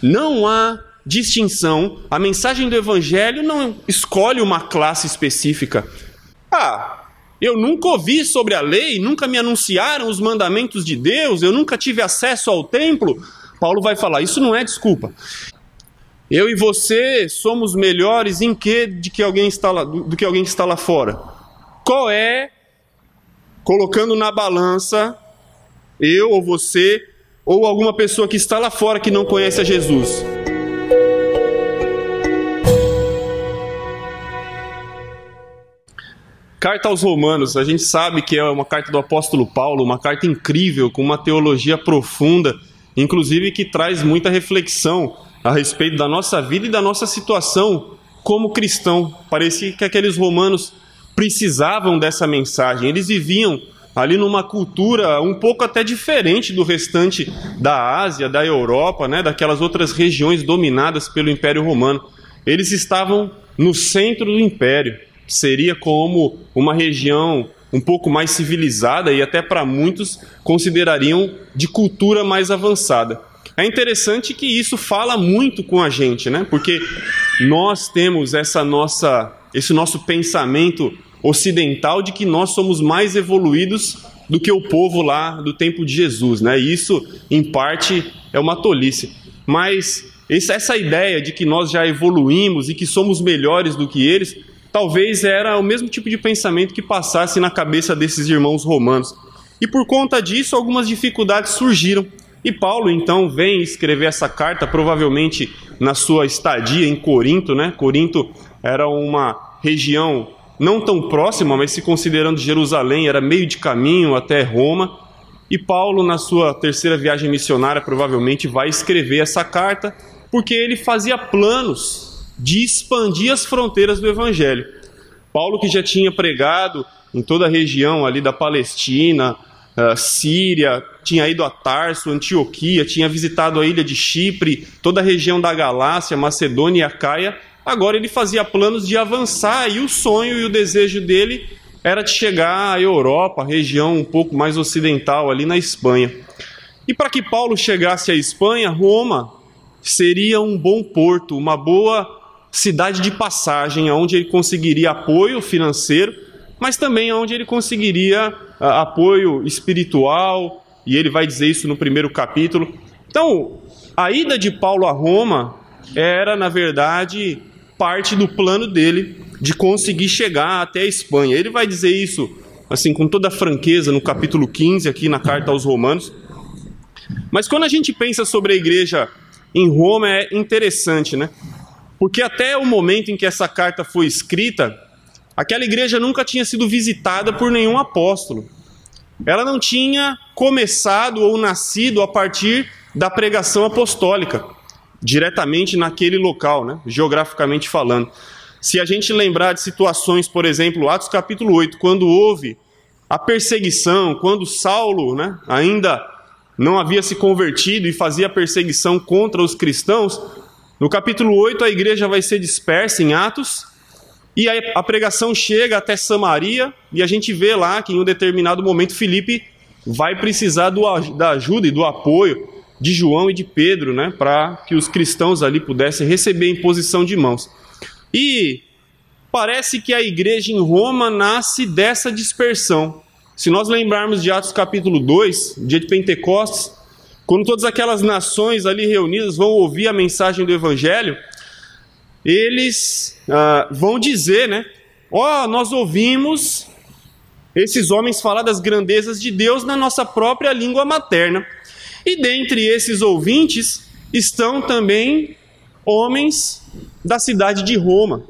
Não há distinção. A mensagem do Evangelho não escolhe uma classe específica. Eu nunca ouvi sobre a lei, nunca me anunciaram os mandamentos de Deus, eu nunca tive acesso ao templo. Paulo vai falar, isso não é desculpa. Eu e você somos melhores em quê do que alguém que está lá fora? Qual é, colocando na balança, eu ou você, ou alguma pessoa que está lá fora que não conhece a Jesus? Carta aos Romanos, a gente sabe que é uma carta do apóstolo Paulo, uma carta incrível, com uma teologia profunda, inclusive que traz muita reflexão a respeito da nossa vida e da nossa situação como cristão. Parecia que aqueles romanos precisavam dessa mensagem, eles viviam ali numa cultura um pouco até diferente do restante da Ásia, da Europa, né, daquelas outras regiões dominadas pelo Império Romano. Eles estavam no centro do Império. Seria como uma região um pouco mais civilizada e até para muitos considerariam de cultura mais avançada. É interessante que isso fala muito com a gente, né? Porque nós temos esse nosso pensamento ocidental de que nós somos mais evoluídos do que o povo lá do tempo de Jesus, né? E isso, em parte, é uma tolice. Mas essa ideia de que nós já evoluímos e que somos melhores do que eles, talvez era o mesmo tipo de pensamento que passasse na cabeça desses irmãos romanos. E por conta disso, algumas dificuldades surgiram. E Paulo, então, vem escrever essa carta, provavelmente na sua estadia em Corinto, né? Corinto era uma região não tão próxima, mas se considerando Jerusalém, era meio de caminho até Roma. E Paulo, na sua terceira viagem missionária, provavelmente vai escrever essa carta, porque ele fazia planos de expandir as fronteiras do Evangelho. Paulo, que já tinha pregado em toda a região ali da Palestina, Síria, tinha ido a Tarso, Antioquia, tinha visitado a ilha de Chipre, toda a região da Galácia, Macedônia e Acaia. Agora ele fazia planos de avançar, e o sonho e o desejo dele era de chegar à Europa, a região um pouco mais ocidental ali na Espanha. E para que Paulo chegasse à Espanha, Roma seria um bom porto, uma boa cidade de passagem, onde ele conseguiria apoio financeiro, mas também onde ele conseguiria apoio espiritual, e ele vai dizer isso no primeiro capítulo. Então, a ida de Paulo a Roma era, na verdade, parte do plano dele de conseguir chegar até a Espanha. Ele vai dizer isso, assim, com toda a franqueza, no capítulo 15, aqui na carta aos Romanos. Mas quando a gente pensa sobre a igreja em Roma, é interessante, né? Porque até o momento em que essa carta foi escrita, aquela igreja nunca tinha sido visitada por nenhum apóstolo. Ela não tinha começado ou nascido a partir da pregação apostólica, diretamente naquele local, né? Geograficamente falando. Se a gente lembrar de situações, por exemplo, Atos capítulo 8, quando houve a perseguição, quando Saulo, né, ainda não havia se convertido e fazia perseguição contra os cristãos, no capítulo 8 a igreja vai ser dispersa em Atos, e a pregação chega até Samaria, e a gente vê lá que em um determinado momento Filipe vai precisar da ajuda e do apoio de João e de Pedro, né, para que os cristãos ali pudessem receber imposição de mãos. E parece que a igreja em Roma nasce dessa dispersão. Se nós lembrarmos de Atos capítulo 2, dia de Pentecostes, quando todas aquelas nações ali reunidas vão ouvir a mensagem do Evangelho, eles vão dizer, né? Nós ouvimos esses homens falar das grandezas de Deus na nossa própria língua materna. E dentre esses ouvintes estão também homens da cidade de Roma.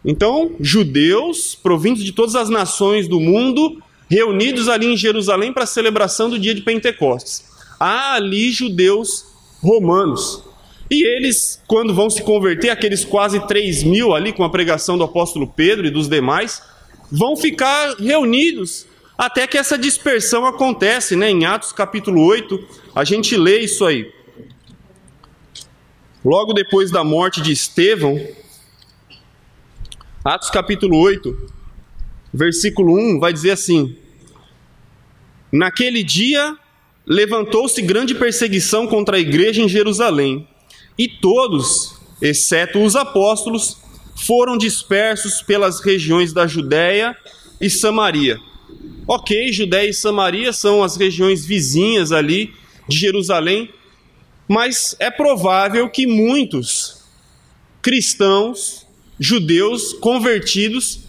Então, judeus provindos de todas as nações do mundo, reunidos ali em Jerusalém para a celebração do dia de Pentecostes. Há ali judeus romanos. E eles, quando vão se converter, aqueles quase 3.000 ali com a pregação do apóstolo Pedro e dos demais, vão ficar reunidos até que essa dispersão acontece, né? Em Atos capítulo 8, a gente lê isso aí. Logo depois da morte de Estevão, Atos capítulo 8, versículo 1, vai dizer assim: naquele dia levantou-se grande perseguição contra a igreja em Jerusalém, E todos, exceto os apóstolos, foram dispersos pelas regiões da Judéia e Samaria. Ok, Judéia e Samaria são as regiões vizinhas ali de Jerusalém, mas é provável que muitos cristãos, judeus, convertidos,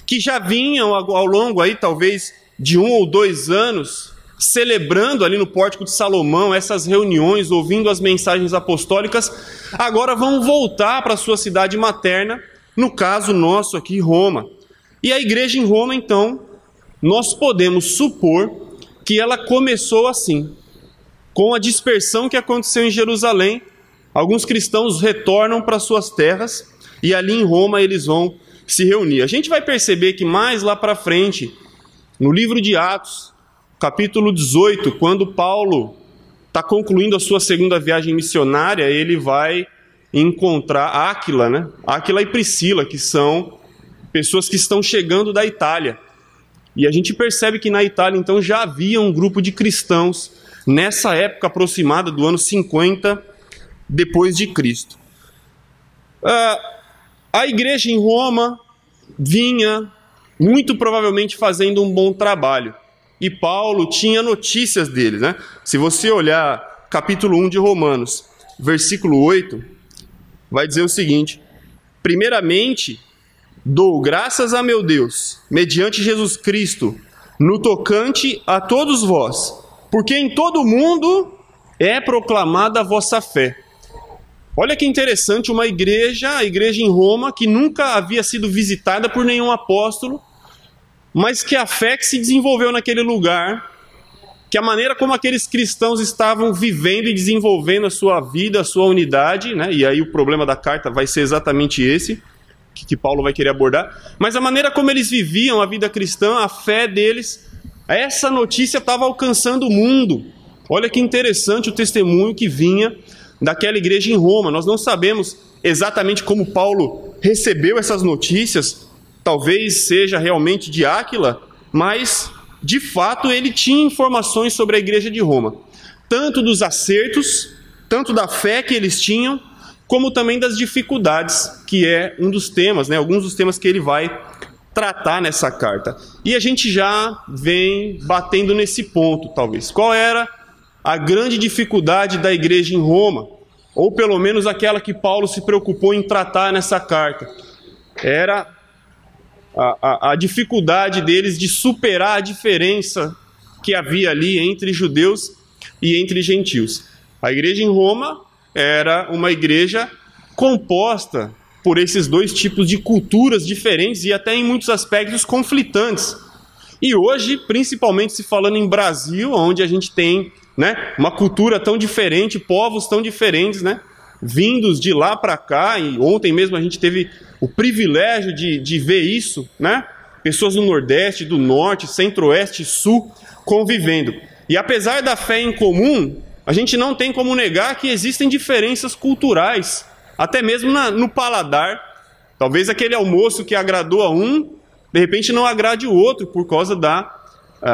que já vinham ao longo aí talvez de 1 ou 2 anos, celebrando ali no Pórtico de Salomão essas reuniões, ouvindo as mensagens apostólicas, agora vão voltar para a sua cidade materna, no caso nosso aqui, Roma. E a igreja em Roma, então, nós podemos supor que ela começou assim, com a dispersão que aconteceu em Jerusalém. Alguns cristãos retornam para suas terras e ali em Roma eles vão se reunir. A gente vai perceber que mais lá para frente, no livro de Atos, capítulo 18, quando Paulo está concluindo a sua segunda viagem missionária, ele vai encontrar Áquila, né? Áquila e Priscila, que são pessoas que estão chegando da Itália. E a gente percebe que na Itália, então, já havia um grupo de cristãos nessa época aproximada do ano 50 depois de Cristo. A igreja em Roma vinha muito provavelmente fazendo um bom trabalho. E Paulo tinha notícias deles, né? Se você olhar capítulo 1 de Romanos, versículo 8, vai dizer o seguinte: primeiramente, dou graças a meu Deus, mediante Jesus Cristo, no tocante a todos vós, porque em todo o mundo é proclamada a vossa fé. Olha que interessante, uma igreja, a igreja em Roma, que nunca havia sido visitada por nenhum apóstolo, mas que a fé que se desenvolveu naquele lugar, que a maneira como aqueles cristãos estavam vivendo e desenvolvendo a sua vida, a sua unidade, né? E aí o problema da carta vai ser exatamente esse, que Paulo vai querer abordar, mas a maneira como eles viviam a vida cristã, a fé deles, essa notícia estava alcançando o mundo. Olha que interessante o testemunho que vinha daquela igreja em Roma. Nós não sabemos exatamente como Paulo recebeu essas notícias, talvez seja realmente de Áquila, mas de fato ele tinha informações sobre a igreja de Roma, tanto dos acertos, tanto da fé que eles tinham, como também das dificuldades, que é um dos temas, né, alguns dos temas que ele vai tratar nessa carta. E a gente já vem batendo nesse ponto, talvez. Qual era a grande dificuldade da igreja em Roma? Ou pelo menos aquela que Paulo se preocupou em tratar nessa carta. Era a dificuldade deles de superar a diferença que havia ali entre judeus e entre gentios. A igreja em Roma era uma igreja composta por esses dois tipos de culturas diferentes e até em muitos aspectos conflitantes. E hoje, principalmente se falando em Brasil, onde a gente tem, né, uma cultura tão diferente, povos tão diferentes, né, vindos de lá para cá, e ontem mesmo a gente teve o privilégio de ver isso, né, pessoas do Nordeste, do Norte, Centro-Oeste, Sul, convivendo. E apesar da fé em comum, a gente não tem como negar que existem diferenças culturais, até mesmo no paladar. Talvez aquele almoço que agradou a um, de repente não agrade o outro, por causa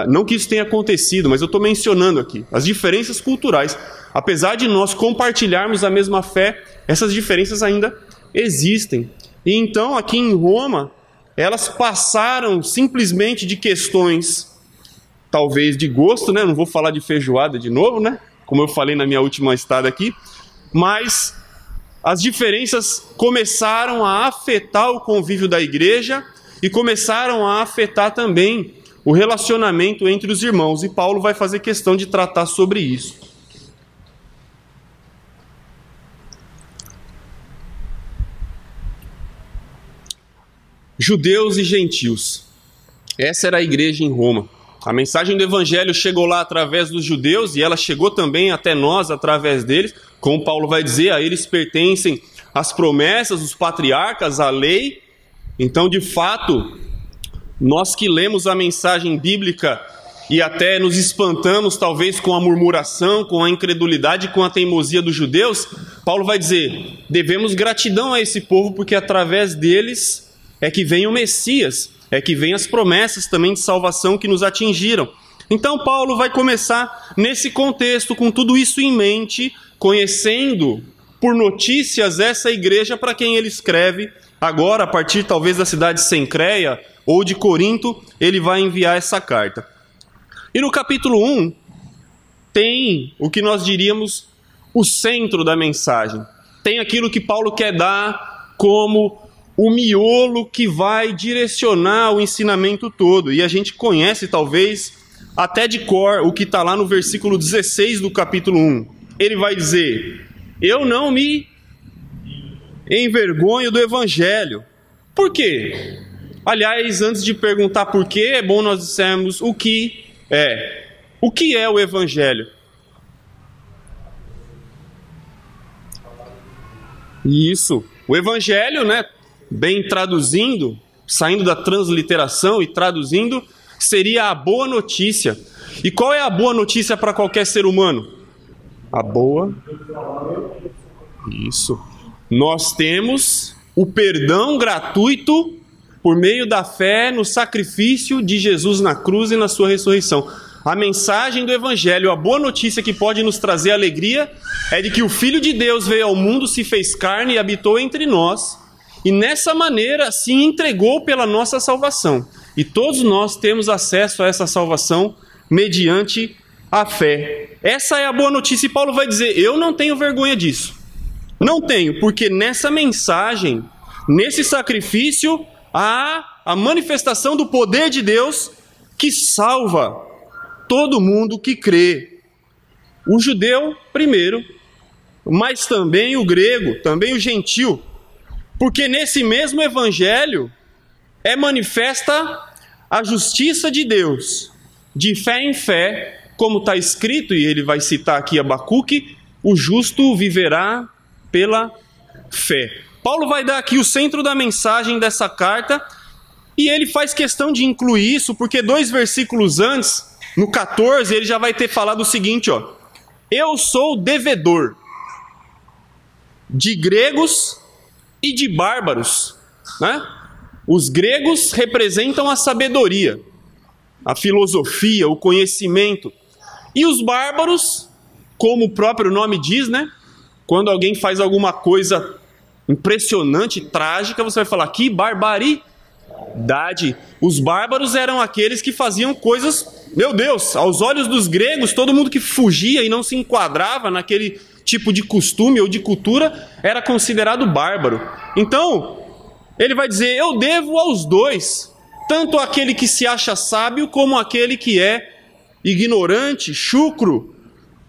não que isso tenha acontecido, mas eu estou mencionando aqui as diferenças culturais. Apesar de nós compartilharmos a mesma fé, essas diferenças ainda existem. E então, aqui em Roma, elas passaram simplesmente de questões, talvez de gosto, né? Não vou falar de feijoada de novo, né? Como eu falei na minha última estada aqui, mas as diferenças começaram a afetar o convívio da igreja e começaram a afetar também o relacionamento entre os irmãos. E Paulo vai fazer questão de tratar sobre isso. Judeus e gentios. Essa era a igreja em Roma. A mensagem do evangelho chegou lá através dos judeus e ela chegou também até nós através deles. Como Paulo vai dizer, a eles pertencem as promessas, os patriarcas, a lei. Então, de fato, nós que lemos a mensagem bíblica e até nos espantamos talvez com a murmuração, com a incredulidade, com a teimosia dos judeus, Paulo vai dizer, devemos gratidão a esse povo porque através deles é que vem o Messias, é que vem as promessas também de salvação que nos atingiram. Então Paulo vai começar nesse contexto, com tudo isso em mente, conhecendo por notícias essa igreja para quem ele escreve. Agora, a partir talvez da cidade de Cencreia ou de Corinto, ele vai enviar essa carta. E no capítulo 1, tem o que nós diríamos o centro da mensagem. Tem aquilo que Paulo quer dar como o miolo que vai direcionar o ensinamento todo. E a gente conhece, talvez, até de cor, o que está lá no versículo 16 do capítulo 1. Ele vai dizer: eu não me envergonho do evangelho. Por quê? Aliás, antes de perguntar por quê, é bom nós dissermos o que é. O que é o evangelho? Isso, o evangelho, né, bem traduzindo, saindo da transliteração e traduzindo, seria a boa notícia. E qual é a boa notícia para qualquer ser humano? A boa... Isso. Nós temos o perdão gratuito por meio da fé no sacrifício de Jesus na cruz e na sua ressurreição. A mensagem do evangelho, a boa notícia que pode nos trazer alegria, é de que o Filho de Deus veio ao mundo, se fez carne e habitou entre nós, e nessa maneira se entregou pela nossa salvação. E todos nós temos acesso a essa salvação mediante a fé. Essa é a boa notícia, e Paulo vai dizer: eu não tenho vergonha disso. Não tenho, porque nessa mensagem, nesse sacrifício, há a manifestação do poder de Deus que salva todo mundo que crê. O judeu primeiro, mas também o grego, também o gentil. Porque nesse mesmo evangelho é manifesta a justiça de Deus, de fé em fé, como está escrito, e ele vai citar aqui Abacuque: o justo viverá pela fé. Paulo vai dar aqui o centro da mensagem dessa carta, e ele faz questão de incluir isso, porque 2 versículos antes, no 14, ele já vai ter falado o seguinte, ó: eu sou devedor de gregos e de bárbaros, né? Os gregos representam a sabedoria, a filosofia, o conhecimento, e os bárbaros, como o próprio nome diz, né? Quando alguém faz alguma coisa impressionante, trágica, você vai falar: que barbaridade. Os bárbaros eram aqueles que faziam coisas, meu Deus, aos olhos dos gregos, todo mundo que fugia e não se enquadrava naquele tipo de costume ou de cultura era considerado bárbaro. Então, ele vai dizer: eu devo aos dois, tanto aquele que se acha sábio como aquele que é ignorante, chucro.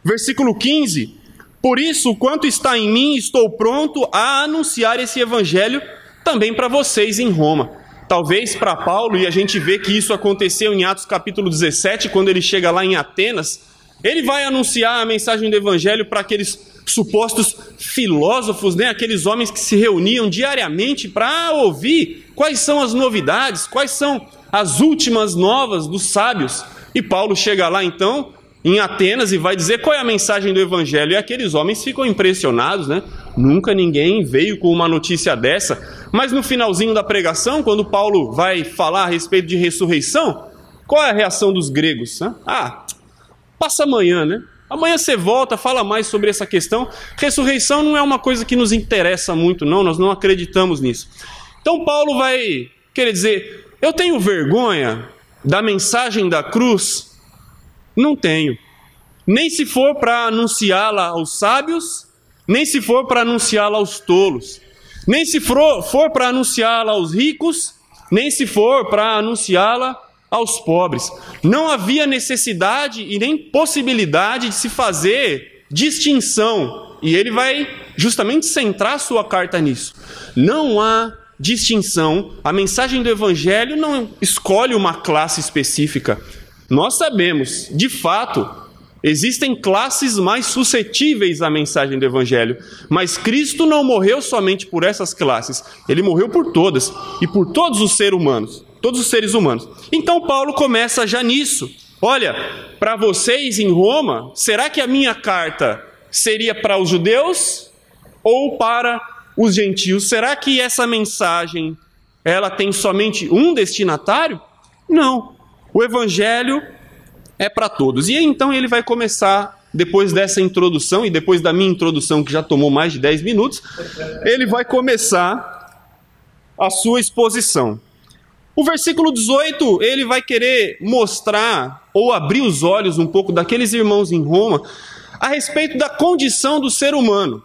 Versículo 15: por isso, quanto está em mim, estou pronto a anunciar esse evangelho também para vocês em Roma. Talvez para Paulo, e a gente vê que isso aconteceu em Atos capítulo 17, quando ele chega lá em Atenas, ele vai anunciar a mensagem do evangelho para aqueles supostos filósofos, né? Aqueles homens que se reuniam diariamente para ouvir quais são as novidades, quais são as últimas novas dos sábios. E Paulo chega lá então em Atenas e vai dizer qual é a mensagem do evangelho, e aqueles homens ficam impressionados, né? Nunca ninguém veio com uma notícia dessa. Mas no finalzinho da pregação, quando Paulo vai falar a respeito de ressurreição, qual é a reação dos gregos? Passa amanhã, né? Amanhã você volta, fala mais sobre essa questão. Ressurreição não é uma coisa que nos interessa muito, não, nós não acreditamos nisso. Então Paulo vai querer dizer: eu tenho vergonha da mensagem da cruz? Não tenho. Nem se for para anunciá-la aos sábios, nem se for para anunciá-la aos tolos, nem se for para anunciá-la aos ricos, nem se for para anunciá-la aos pobres. Não havia necessidade e nem possibilidade de se fazer distinção. E ele vai justamente centrar sua carta nisso. Não há distinção. A mensagem do evangelho não escolhe uma classe específica. Nós sabemos, de fato, existem classes mais suscetíveis à mensagem do evangelho, mas Cristo não morreu somente por essas classes, ele morreu por todas e por todos os seres humanos. Então Paulo começa já nisso. Olha, para vocês em Roma, será que a minha carta seria para os judeus ou para os gentios? Será que essa mensagem ela tem somente um destinatário? Não. O evangelho é para todos. E então ele vai começar depois dessa introdução e depois da minha introdução, que já tomou mais de 10 minutos, ele vai começar a sua exposição. O versículo 18, ele vai querer mostrar ou abrir os olhos um pouco daqueles irmãos em Roma a respeito da condição do ser humano.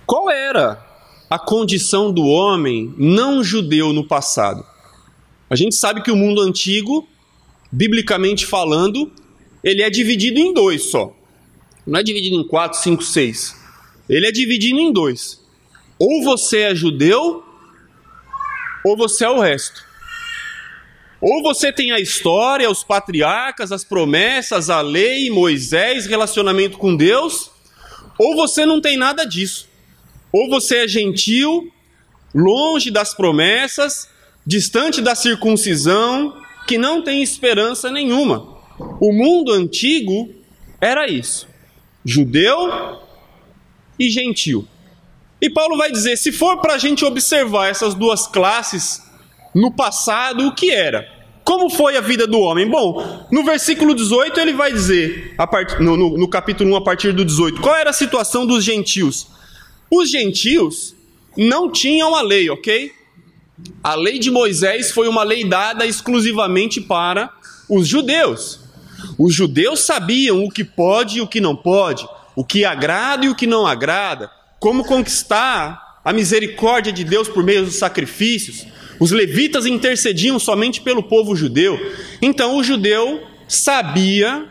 Qual era a condição do homem não judeu no passado? A gente sabe que o mundo antigo, biblicamente falando, ele é dividido em dois só. Não é dividido em 4, 5, 6. Ele é dividido em dois. Ou você é judeu, ou você é o resto. Ou você tem a história, os patriarcas, as promessas, a lei, Moisés, relacionamento com Deus, ou você não tem nada disso. Ou você é gentil, longe das promessas, distante da circuncisão, que não tem esperança nenhuma. O mundo antigo era isso: judeu e gentil. E Paulo vai dizer, se for para a gente observar essas duas classes no passado, o que era? Como foi a vida do homem? Bom, no versículo 18 ele vai dizer, no capítulo 1, a partir do 18, qual era a situação dos gentios? Os gentios não tinham a lei, ok? A lei de Moisés foi uma lei dada exclusivamente para os judeus. Os judeus sabiam o que pode e o que não pode, o que agrada e o que não agrada, como conquistar a misericórdia de Deus por meio dos sacrifícios. Os levitas intercediam somente pelo povo judeu. Então o judeu sabia,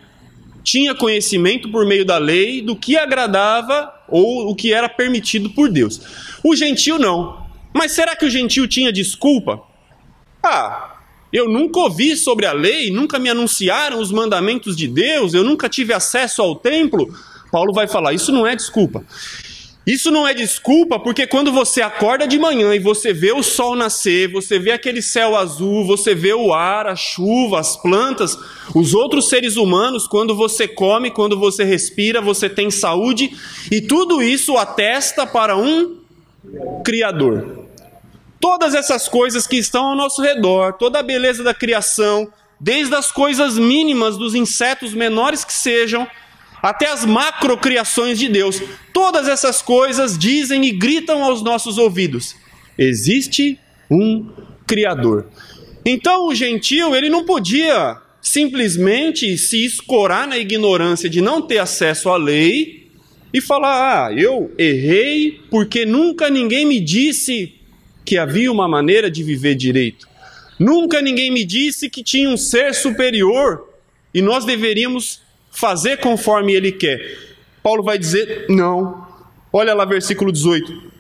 tinha conhecimento por meio da lei do que agradava ou o que era permitido por Deus. O gentio não. Mas será que o gentio tinha desculpa? Eu nunca ouvi sobre a lei, nunca me anunciaram os mandamentos de Deus, eu nunca tive acesso ao templo. Paulo vai falar, isso não é desculpa. Isso não é desculpa porque quando você acorda de manhã e você vê o sol nascer, você vê aquele céu azul, você vê o ar, a chuva, as plantas, os outros seres humanos, quando você come, quando você respira, você tem saúde, e tudo isso atesta para um Criador. Todas essas coisas que estão ao nosso redor, toda a beleza da criação, desde as coisas mínimas dos insetos menores que sejam, até as macrocriações de Deus, todas essas coisas dizem e gritam aos nossos ouvidos: existe um Criador. Então o gentio, ele não podia simplesmente se escorar na ignorância de não ter acesso à lei e falar, eu errei porque nunca ninguém me disse que havia uma maneira de viver direito. Nunca ninguém me disse que tinha um ser superior e nós deveríamos fazer conforme ele quer. Paulo vai dizer, não. Olha lá versículo 18.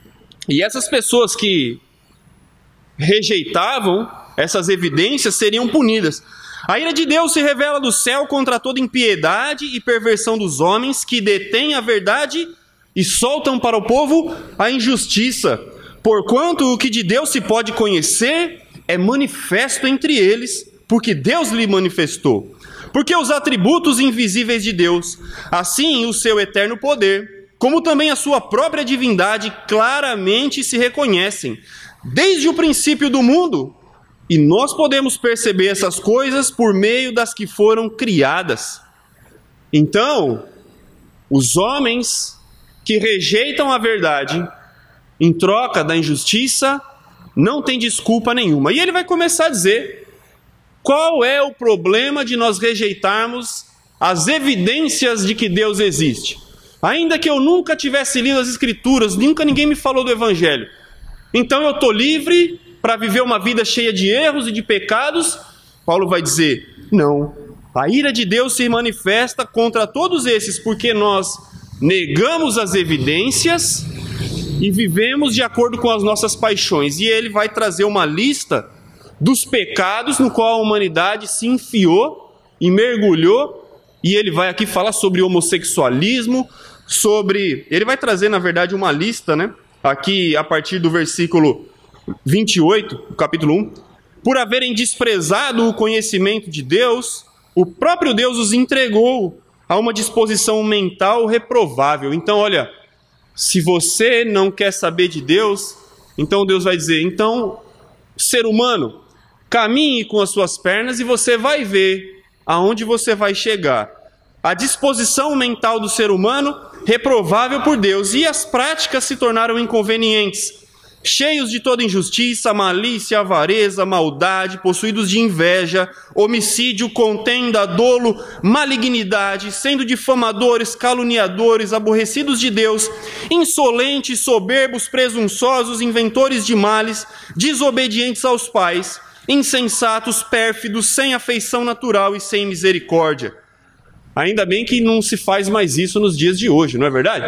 E essas pessoas que rejeitavam essas evidências seriam punidas. A ira de Deus se revela do céu contra toda impiedade e perversão dos homens que detêm a verdade e soltam para o povo a injustiça. Porquanto o que de Deus se pode conhecer é manifesto entre eles, porque Deus lhe manifestou. Porque os atributos invisíveis de Deus, assim o seu eterno poder, como também a sua própria divindade, claramente se reconhecem, desde o princípio do mundo, e nós podemos perceber essas coisas por meio das que foram criadas. Então, os homens que rejeitam a verdade, em troca da injustiça, não têm desculpa nenhuma. E ele vai começar a dizer qual é o problema de nós rejeitarmos as evidências de que Deus existe. Ainda que eu nunca tivesse lido as Escrituras, nunca ninguém me falou do Evangelho. Então eu estou livre para viver uma vida cheia de erros e de pecados? Paulo vai dizer, não. A ira de Deus se manifesta contra todos esses, porque nós negamos as evidências e vivemos de acordo com as nossas paixões. E ele vai trazer uma lista dos pecados no qual a humanidade se enfiou e mergulhou, e ele vai aqui falar sobre homossexualismo, ele vai trazer na verdade uma lista, aqui a partir do versículo 28, do capítulo 1, por haverem desprezado o conhecimento de Deus, o próprio Deus os entregou a uma disposição mental reprovável. Então olha, se você não quer saber de Deus, então Deus vai dizer, então ser humano, caminhe com as suas pernas e você vai ver aonde você vai chegar. A disposição mental do ser humano, reprovável por Deus, e as práticas se tornaram inconvenientes, cheios de toda injustiça, malícia, avareza, maldade, possuídos de inveja, homicídio, contenda, dolo, malignidade, sendo difamadores, caluniadores, aborrecidos de Deus, insolentes, soberbos, presunçosos, inventores de males, desobedientes aos pais, insensatos, pérfidos, sem afeição natural e sem misericórdia. Ainda bem que não se faz mais isso nos dias de hoje, não é verdade?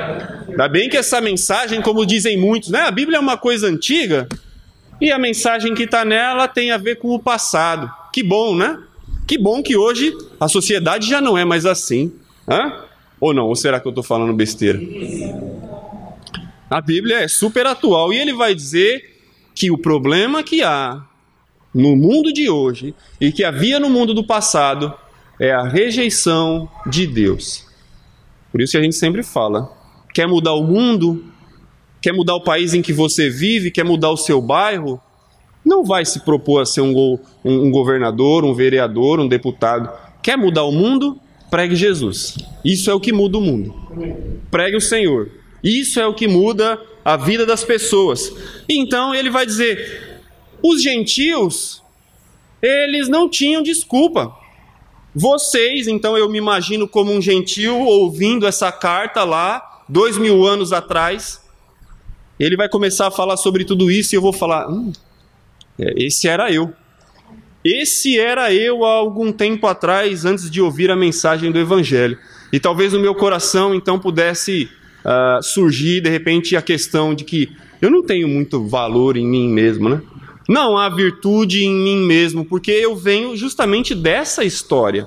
Ainda bem que essa mensagem, como dizem muitos, né? A Bíblia é uma coisa antiga e a mensagem que está nela tem a ver com o passado. Que bom, né? Que bom que hoje a sociedade já não é mais assim. Hã? Ou não? Ou será que eu estou falando besteira? A Bíblia é super atual e ele vai dizer que o problema que há no mundo de hoje e que havia no mundo do passado é a rejeição de Deus. Por isso que a gente sempre fala, quer mudar o mundo, quer mudar o país em que você vive, quer mudar o seu bairro, não vai se propor a ser um governador, um vereador, um deputado. Quer mudar o mundo? Pregue Jesus. Isso é o que muda o mundo. Pregue o Senhor. Isso é o que muda a vida das pessoas. Então ele vai dizer, os gentios, eles não tinham desculpa. Vocês, então eu me imagino como um gentio ouvindo essa carta lá, 2000 anos atrás, ele vai começar a falar sobre tudo isso e eu vou falar, esse era eu. Esse era eu há algum tempo atrás, antes de ouvir a mensagem do Evangelho. E talvez no meu coração então pudesse surgir de repente a questão de que eu não tenho muito valor em mim mesmo, né? Não há virtude em mim mesmo, porque eu venho justamente dessa história.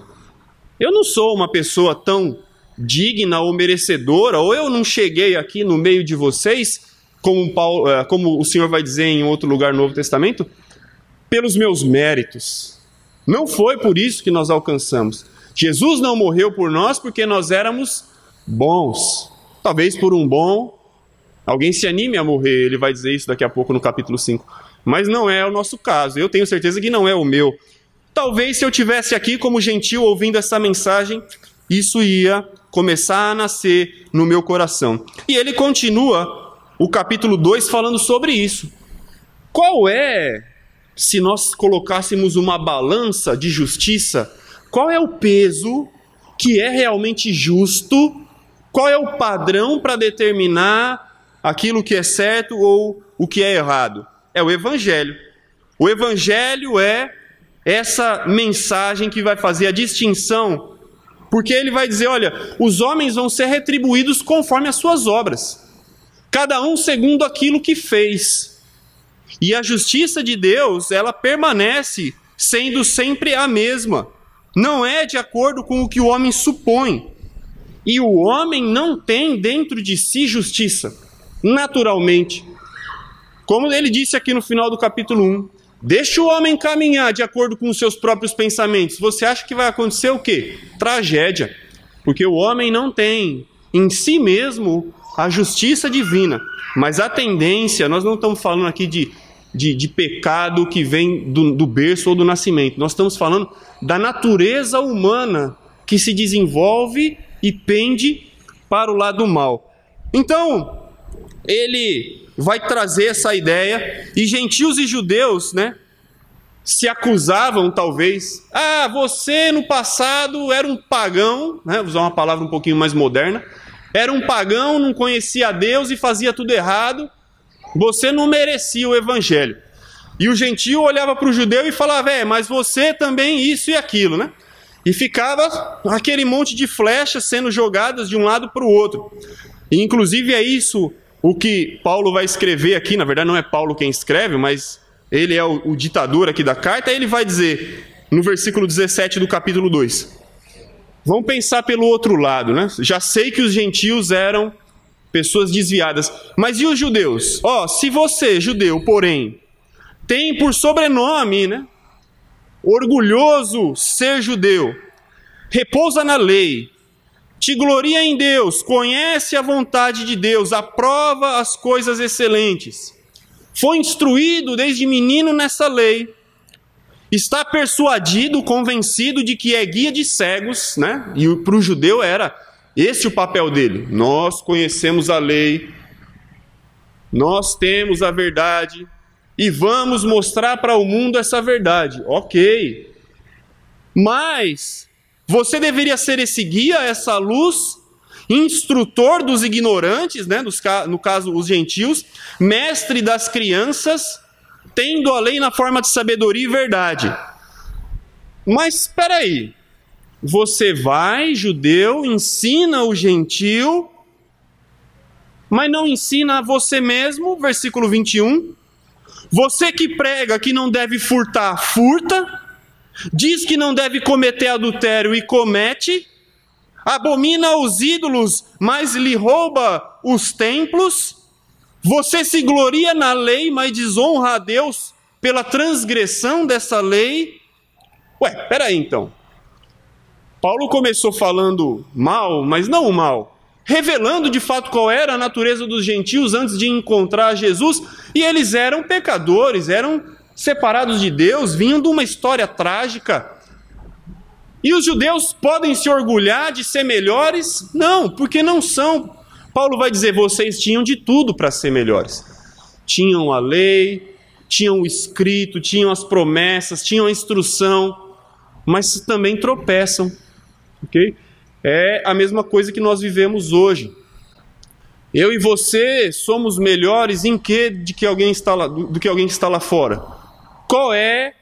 Eu não sou uma pessoa tão digna ou merecedora, ou eu não cheguei aqui no meio de vocês, como o Senhor vai dizer em outro lugar no Novo Testamento, pelos meus méritos. Não foi por isso que nós alcançamos. Jesus não morreu por nós porque nós éramos bons. Talvez por um bom, alguém se anime a morrer, ele vai dizer isso daqui a pouco no capítulo 5. Mas não é o nosso caso, eu tenho certeza que não é o meu. Talvez se eu estivesse aqui como gentil ouvindo essa mensagem, isso ia começar a nascer no meu coração. E ele continua o capítulo 2 falando sobre isso. Qual é, se nós colocássemos uma balança de justiça, qual é o peso que é realmente justo? Qual é o padrão para determinar aquilo que é certo ou o que é errado? É o Evangelho. O Evangelho é essa mensagem que vai fazer a distinção, porque ele vai dizer, olha, os homens vão ser retribuídos conforme as suas obras, cada um segundo aquilo que fez. E a justiça de Deus, ela permanece sendo sempre a mesma. Não é de acordo com o que o homem supõe. E o homem não tem dentro de si justiça, naturalmente. Como ele disse aqui no final do capítulo 1, deixa o homem caminhar de acordo com os seus próprios pensamentos. Você acha que vai acontecer o quê? Tragédia. Porque o homem não tem em si mesmo a justiça divina. Mas a tendência, nós não estamos falando aqui de pecado que vem do berço ou do nascimento. Nós estamos falando da natureza humana que se desenvolve e pende para o lado mal. Então, ele vai trazer essa ideia, e gentios e judeus, né, se acusavam talvez, você no passado era um pagão, né, vou usar uma palavra um pouquinho mais moderna, era um pagão, não conhecia a Deus e fazia tudo errado, você não merecia o Evangelho. E o gentio olhava para o judeu e falava, mas você também isso e aquilo, né? E ficava aquele monte de flechas sendo jogadas de um lado para o outro. E inclusive é isso o que Paulo vai escrever aqui, na verdade não é Paulo quem escreve, mas ele é o ditador aqui da carta, ele vai dizer no versículo 17 do capítulo 2. Vamos pensar pelo outro lado, né? Já sei que os gentios eram pessoas desviadas, mas e os judeus? Se você, judeu, porém, tem por sobrenome, né, orgulhoso ser judeu, repousa na lei, te gloria em Deus, conhece a vontade de Deus, aprova as coisas excelentes, foi instruído desde menino nessa lei, está persuadido, convencido de que é guia de cegos, né? E para o judeu era esse o papel dele. Nós conhecemos a lei, nós temos a verdade e vamos mostrar para o mundo essa verdade. Ok. Mas você deveria ser esse guia, essa luz, instrutor dos ignorantes, né? No caso os gentios, mestre das crianças, tendo a lei na forma de sabedoria e verdade. Mas espera aí, você vai, judeu, ensina o gentio, mas não ensina a você mesmo, versículo 21. Você que prega que não deve furtar, furta. Diz que não deve cometer adultério e comete. Abomina os ídolos, mas lhe rouba os templos. Você se gloria na lei, mas desonra a Deus pela transgressão dessa lei. Ué, peraí então. Paulo começou falando mal, mas não o mal, revelando de fato qual era a natureza dos gentios antes de encontrar Jesus, e eles eram pecadores, eram separados de Deus, vinham de uma história trágica. E os judeus podem se orgulhar de ser melhores? Não, porque não são. Paulo vai dizer, vocês tinham de tudo para ser melhores. Tinham a lei, tinham o escrito, tinham as promessas, tinham a instrução, mas também tropeçam. Okay? É a mesma coisa que nós vivemos hoje. Eu e você somos melhores em quê do que alguém que está lá fora? Qual é,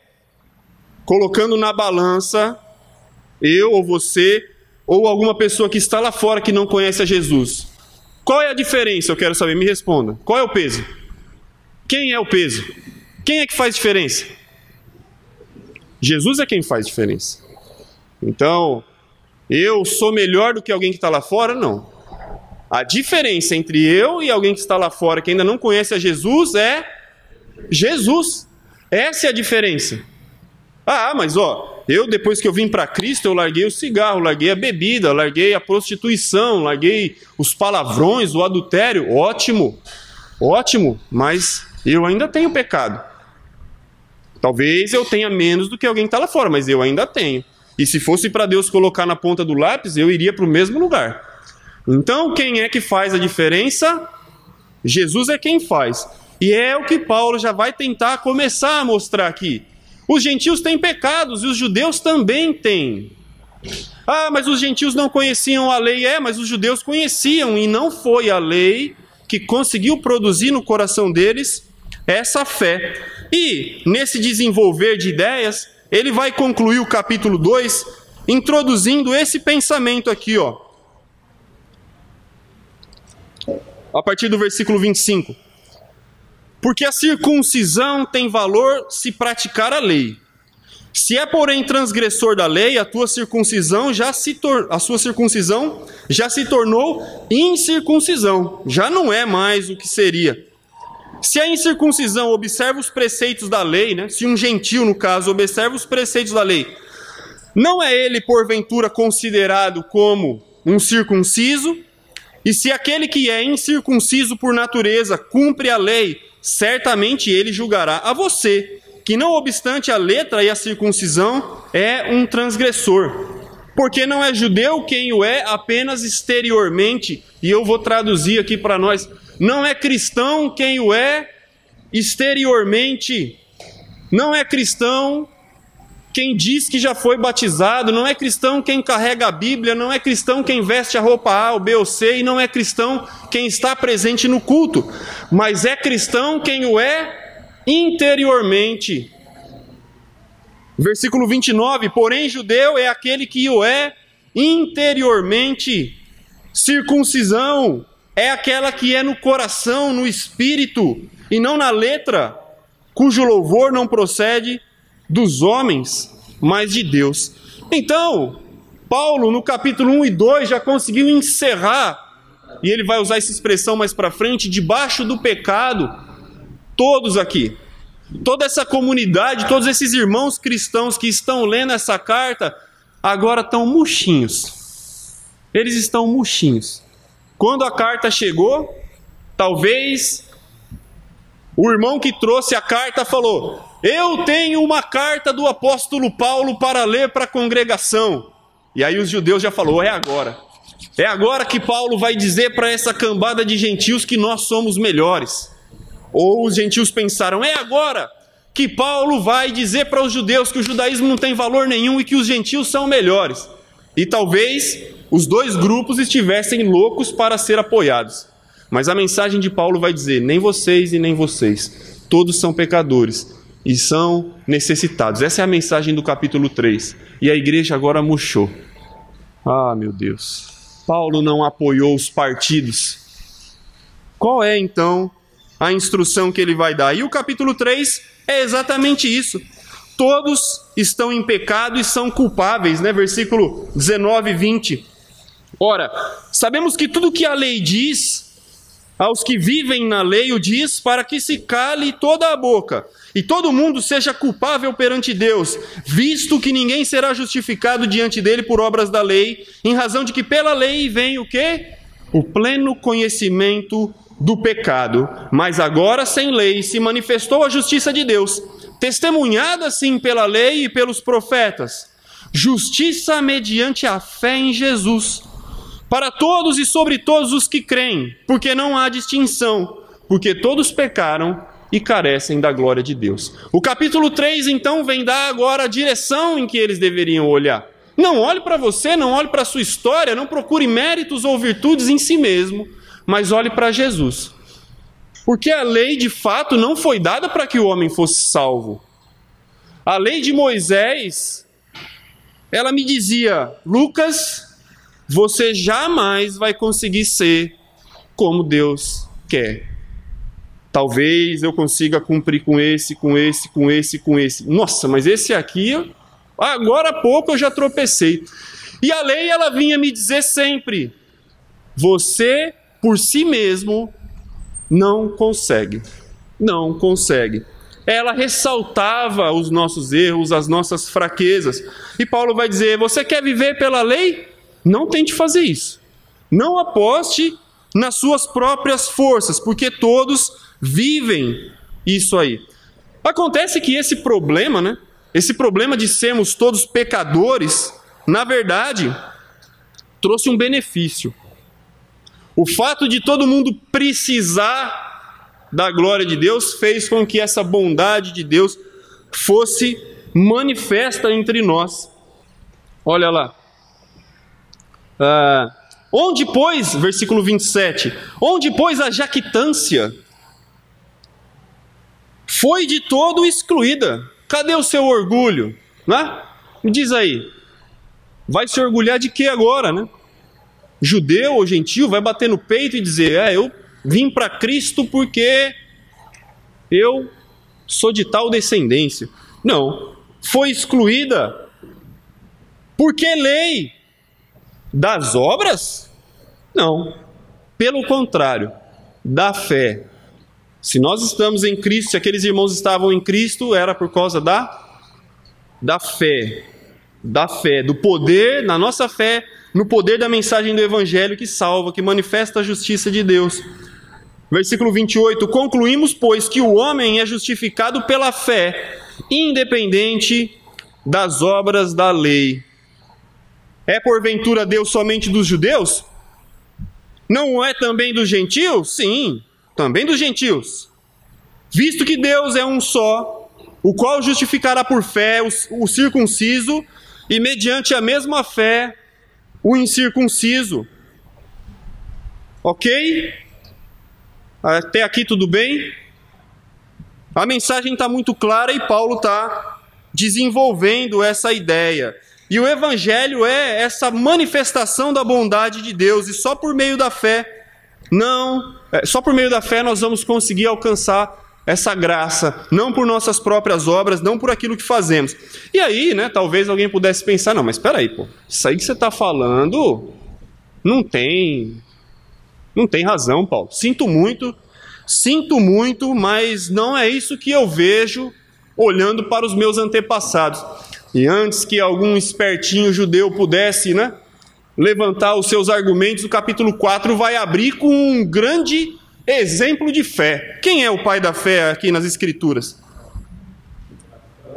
colocando na balança, eu ou você, ou alguma pessoa que está lá fora que não conhece a Jesus? Qual é a diferença? Eu quero saber, me responda. Qual é o peso? Quem é o peso? Quem é que faz diferença? Jesus é quem faz diferença. Então, eu sou melhor do que alguém que está lá fora? Não. A diferença entre eu e alguém que está lá fora, que ainda não conhece a Jesus, é Jesus. Essa é a diferença. Ah, mas eu depois que eu vim para Cristo, eu larguei o cigarro, larguei a bebida, larguei a prostituição, larguei os palavrões, o adultério. Ótimo, ótimo, mas eu ainda tenho pecado. Talvez eu tenha menos do que alguém que está lá fora, mas eu ainda tenho. E se fosse para Deus colocar na ponta do lápis, eu iria para o mesmo lugar. Então, quem é que faz a diferença? Jesus é quem faz. E é o que Paulo já vai tentar começar a mostrar aqui. Os gentios têm pecados e os judeus também têm. Ah, mas os gentios não conheciam a lei. Mas os judeus conheciam, e não foi a lei que conseguiu produzir no coração deles essa fé. E, nesse desenvolver de ideias, ele vai concluir o capítulo 2 introduzindo esse pensamento aqui, a partir do versículo 25. Porque a circuncisão tem valor se praticar a lei. Se é, porém, transgressor da lei, a sua circuncisão já se tornou incircuncisão. Já não é mais o que seria. Se a incircuncisão observa os preceitos da lei, né? Se um gentio, no caso, observa os preceitos da lei, não é ele, porventura, considerado como um circunciso? E se aquele que é incircunciso por natureza cumpre a lei, certamente ele julgará a você, que não obstante a letra e a circuncisão, é um transgressor. Porque não é judeu quem o é apenas exteriormente, e eu vou traduzir aqui para nós, não é cristão quem o é exteriormente, não é cristão quem diz que já foi batizado, não é cristão quem carrega a Bíblia, não é cristão quem veste a roupa A, o B ou C, e não é cristão quem está presente no culto, mas é cristão quem o é interiormente. Versículo 29, porém judeu é aquele que o é interiormente. Circuncisão é aquela que é no coração, no espírito, e não na letra, cujo louvor não procede dos homens, mas de Deus. Então, Paulo, no capítulo 1 e 2, já conseguiu encerrar, e ele vai usar essa expressão mais para frente, debaixo do pecado, todos aqui, toda essa comunidade, todos esses irmãos cristãos que estão lendo essa carta, agora estão murchinhos. Eles estão murchinhos. Quando a carta chegou, talvez o irmão que trouxe a carta falou: eu tenho uma carta do apóstolo Paulo para ler para a congregação. E aí os judeus já falaram, é agora. É agora que Paulo vai dizer para essa cambada de gentios que nós somos melhores. Ou os gentios pensaram, é agora que Paulo vai dizer para os judeus que o judaísmo não tem valor nenhum e que os gentios são melhores. E talvez os dois grupos estivessem loucos para ser apoiados. Mas a mensagem de Paulo vai dizer, nem vocês e nem vocês, todos são pecadores e são necessitados. Essa é a mensagem do capítulo 3. E a igreja agora murchou. Ah, meu Deus. Paulo não apoiou os partidos. Qual é, então, a instrução que ele vai dar? E o capítulo 3 é exatamente isso. Todos estão em pecado e são culpáveis, né? Versículo 19 e 20. Ora, sabemos que tudo que a lei diz, aos que vivem na lei o diz, para que se cale toda a boca, e todo mundo seja culpável perante Deus, visto que ninguém será justificado diante dele por obras da lei, em razão de que pela lei vem o quê? O pleno conhecimento do pecado. Mas agora, sem lei, se manifestou a justiça de Deus, testemunhada sim pela lei e pelos profetas, justiça mediante a fé em Jesus, para todos e sobre todos os que creem, porque não há distinção, porque todos pecaram e carecem da glória de Deus. O capítulo 3, então, vem dar agora a direção em que eles deveriam olhar. Não olhe para você, não olhe para a sua história, não procure méritos ou virtudes em si mesmo, mas olhe para Jesus. Porque a lei, de fato, não foi dada para que o homem fosse salvo. A lei de Moisés, ela me dizia, Lucas, você jamais vai conseguir ser como Deus quer. Talvez eu consiga cumprir com esse. Nossa, mas esse aqui, agora há pouco eu já tropecei. E a lei, ela vinha me dizer sempre, você por si mesmo não consegue. Não consegue. Ela ressaltava os nossos erros, as nossas fraquezas. E Paulo vai dizer, você quer viver pela lei? Não tente fazer isso. Não aposte nas suas próprias forças, porque todos vivem isso aí. Acontece que esse problema, né? Esse problema de sermos todos pecadores, na verdade, trouxe um benefício. O fato de todo mundo precisar da glória de Deus fez com que essa bondade de Deus fosse manifesta entre nós. Olha lá. Onde, pois, versículo 27, onde, pois, a jactância foi de todo excluída. Cadê o seu orgulho? Né? Me diz aí, vai se orgulhar de quê agora, né? Judeu ou gentil vai bater no peito e dizer, eu vim para Cristo porque eu sou de tal descendência. Não, foi excluída. Por que lei? Das obras? Não, pelo contrário, da fé. Se nós estamos em Cristo, se aqueles irmãos estavam em Cristo, era por causa da fé, do poder, na nossa fé, no poder da mensagem do Evangelho que salva, que manifesta a justiça de Deus. Versículo 28, concluímos, pois, que o homem é justificado pela fé, independente das obras da lei. É porventura Deus somente dos judeus? Não é também dos gentios? Sim, também dos gentios. Visto que Deus é um só, o qual justificará por fé o circunciso e mediante a mesma fé o incircunciso. Ok? Até aqui tudo bem? A mensagem está muito clara e Paulo está desenvolvendo essa ideia. E o Evangelho é essa manifestação da bondade de Deus, e só por meio da fé, só por meio da fé nós vamos conseguir alcançar essa graça, não por nossas próprias obras, não por aquilo que fazemos. E aí, né, talvez alguém pudesse pensar, não, mas espera aí, isso aí que você está falando não tem razão, Paulo. Sinto muito, mas não é isso que eu vejo olhando para os meus antepassados. E antes que algum espertinho judeu pudesse, né, levantar os seus argumentos, o capítulo 4 vai abrir com um grande exemplo de fé. Quem é o pai da fé aqui nas Escrituras?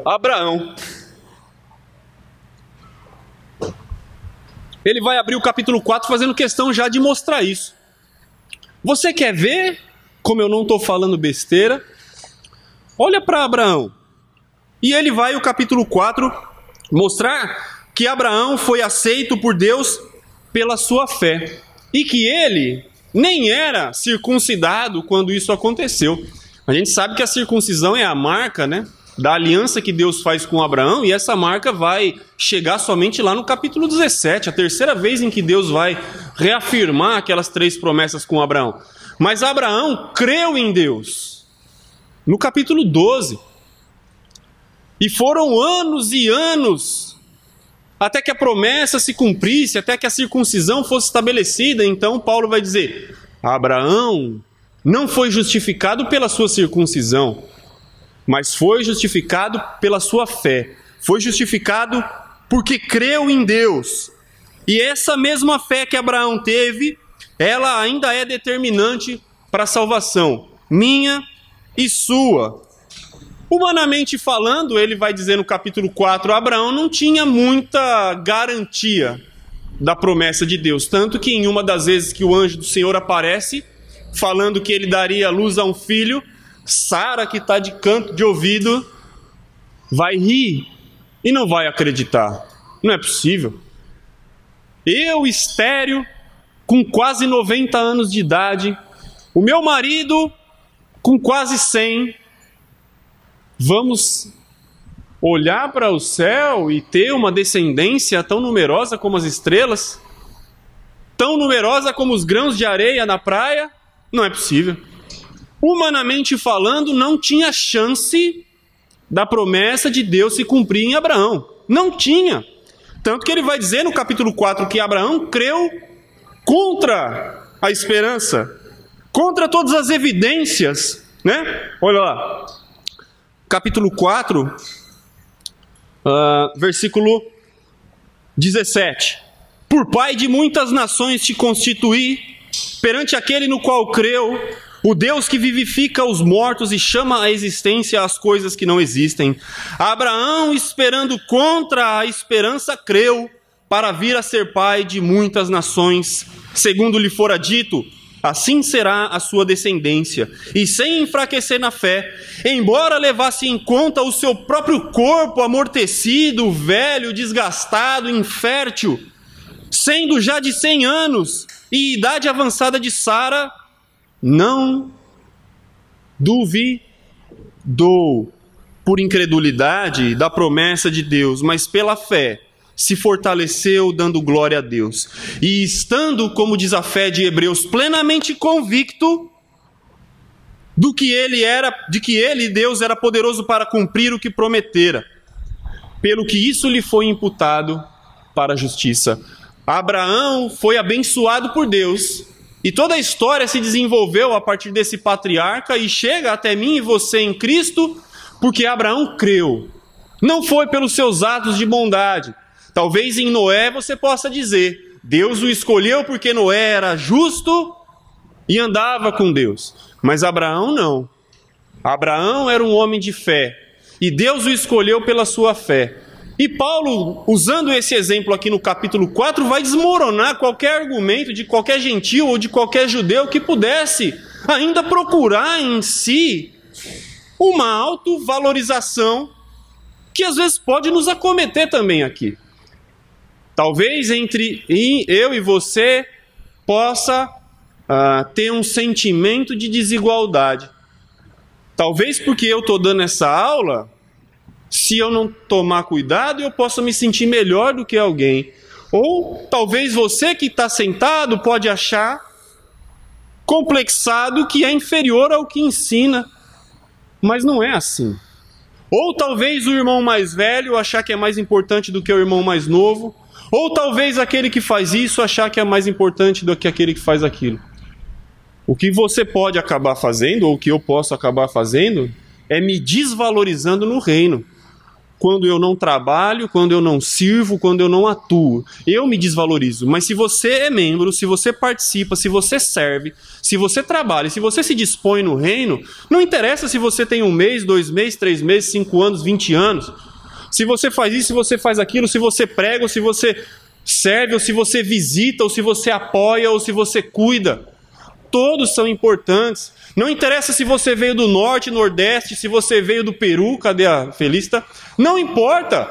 Abraão. Ele vai abrir o capítulo 4 fazendo questão já de mostrar isso. Você quer ver como eu não estou falando besteira? Olha para Abraão. E ele vai, o capítulo 4, mostrar que Abraão foi aceito por Deus pela sua fé. E que ele nem era circuncidado quando isso aconteceu. A gente sabe que a circuncisão é a marca, né, da aliança que Deus faz com Abraão, e essa marca vai chegar somente lá no capítulo 17, a terceira vez em que Deus vai reafirmar aquelas 3 promessas com Abraão. Mas Abraão creu em Deus, no capítulo 12. E foram anos e anos, até que a promessa se cumprisse, até que a circuncisão fosse estabelecida. Então Paulo vai dizer, Abraão não foi justificado pela sua circuncisão, mas foi justificado pela sua fé. Foi justificado porque creu em Deus. E essa mesma fé que Abraão teve, ela ainda é determinante para a salvação, minha e sua. Humanamente falando, ele vai dizer no capítulo 4, Abraão não tinha muita garantia da promessa de Deus. Tanto que em uma das vezes que o anjo do Senhor aparece, falando que ele daria luz a um filho, Sara, que está de canto de ouvido, vai rir e não vai acreditar. Não é possível. Eu, estéril, com quase 90 anos de idade, o meu marido com quase 100, vamos olhar para o céu e ter uma descendência tão numerosa como as estrelas? Tão numerosa como os grãos de areia na praia? Não é possível. Humanamente falando, não tinha chance da promessa de Deus se cumprir em Abraão. Não tinha. Tanto que ele vai dizer no capítulo 4 que Abraão creu contra a esperança, contra todas as evidências, né? Olha lá. Capítulo 4, versículo 17. Por pai de muitas nações te constituí, perante aquele no qual creu, o Deus que vivifica os mortos e chama à existência as coisas que não existem. Abraão, esperando contra a esperança, creu, para vir a ser pai de muitas nações, segundo lhe fora dito, assim será a sua descendência. E sem enfraquecer na fé, embora levasse em conta o seu próprio corpo amortecido, velho, desgastado, infértil, sendo já de 100 anos e idade avançada de Sara, não duvidou por incredulidade da promessa de Deus, mas pela fé se fortaleceu, dando glória a Deus. E estando, como diz a fé de Hebreus, plenamente convicto de que ele, Deus, era poderoso para cumprir o que prometera, pelo que isso lhe foi imputado para a justiça. Abraão foi abençoado por Deus, e toda a história se desenvolveu a partir desse patriarca e chega até mim e você em Cristo, porque Abraão creu. Não foi pelos seus atos de bondade. Talvez em Noé você possa dizer, Deus o escolheu porque Noé era justo e andava com Deus. Mas Abraão não. Abraão era um homem de fé, e Deus o escolheu pela sua fé. E Paulo, usando esse exemplo aqui no capítulo 4, vai desmoronar qualquer argumento de qualquer gentil ou de qualquer judeu que pudesse ainda procurar em si uma autovalorização que às vezes pode nos acometer também aqui. Talvez entre eu e você possa ter um sentimento de desigualdade. Talvez porque eu estou dando essa aula, se eu não tomar cuidado, eu posso me sentir melhor do que alguém. Ou talvez você que está sentado pode achar complexado que é inferior ao que ensina. Mas não é assim. Ou talvez o irmão mais velho achar que é mais importante do que o irmão mais novo. Ou talvez aquele que faz isso achar que é mais importante do que aquele que faz aquilo. O que você pode acabar fazendo, ou o que eu posso acabar fazendo, é me desvalorizando no reino. quando eu não trabalho, quando eu não sirvo, quando eu não atuo. Eu me desvalorizo. Mas se você é membro, se você participa, se você serve, se você trabalha, se você se dispõe no reino, não interessa se você tem 1 mês, 2 meses, 3 meses, 5 anos, 20 anos. Se você faz isso, se você faz aquilo, se você prega, ou se você serve, ou se você visita, ou se você apoia, ou se você cuida. Todos são importantes. Não interessa se você veio do norte, nordeste, se você veio do Peru, cadê a Felista? Não importa.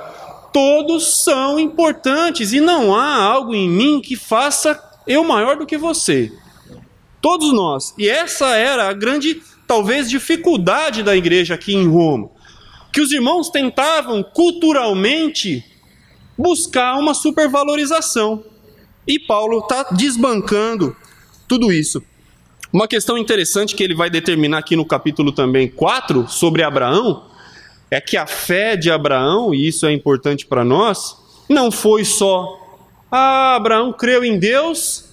Todos são importantes e não há algo em mim que faça eu maior do que você. Todos nós. E essa era a grande, talvez, dificuldade da igreja aqui em Roma. Que os irmãos tentavam culturalmente buscar uma supervalorização. E Paulo está desbancando tudo isso. Uma questão interessante que ele vai determinar aqui no capítulo também 4, sobre Abraão, é que a fé de Abraão, e isso é importante para nós, não foi só, Abraão creu em Deus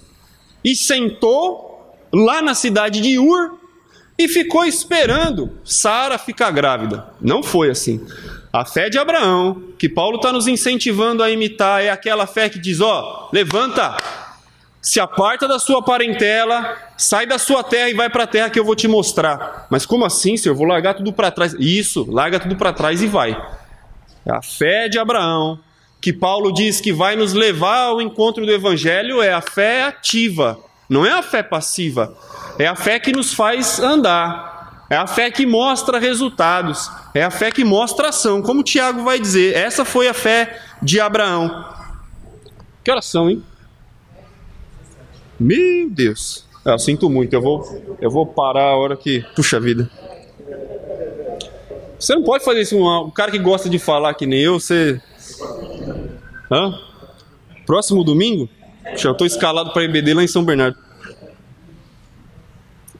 e sentou lá na cidade de Ur e ficou esperando Sara ficar grávida. Não foi assim. A fé de Abraão, que Paulo está nos incentivando a imitar, é aquela fé que diz, levanta, se aparta da sua parentela, sai da sua terra e vai para a terra que eu vou te mostrar. Mas como assim, Senhor? Vou largar tudo para trás. Isso, larga tudo para trás e vai. A fé de Abraão, que Paulo diz que vai nos levar ao encontro do Evangelho, é a fé ativa, não é a fé passiva. É a fé que nos faz andar, é a fé que mostra resultados, é a fé que mostra ação. Como Tiago vai dizer, essa foi a fé de Abraão. Que oração, hein? Meu Deus, eu sinto muito, eu vou parar a hora que... Puxa vida. Você não pode fazer isso, um cara que gosta de falar que nem eu, você... Próximo domingo? Puxa, eu estou escalado para EBD lá em São Bernardo.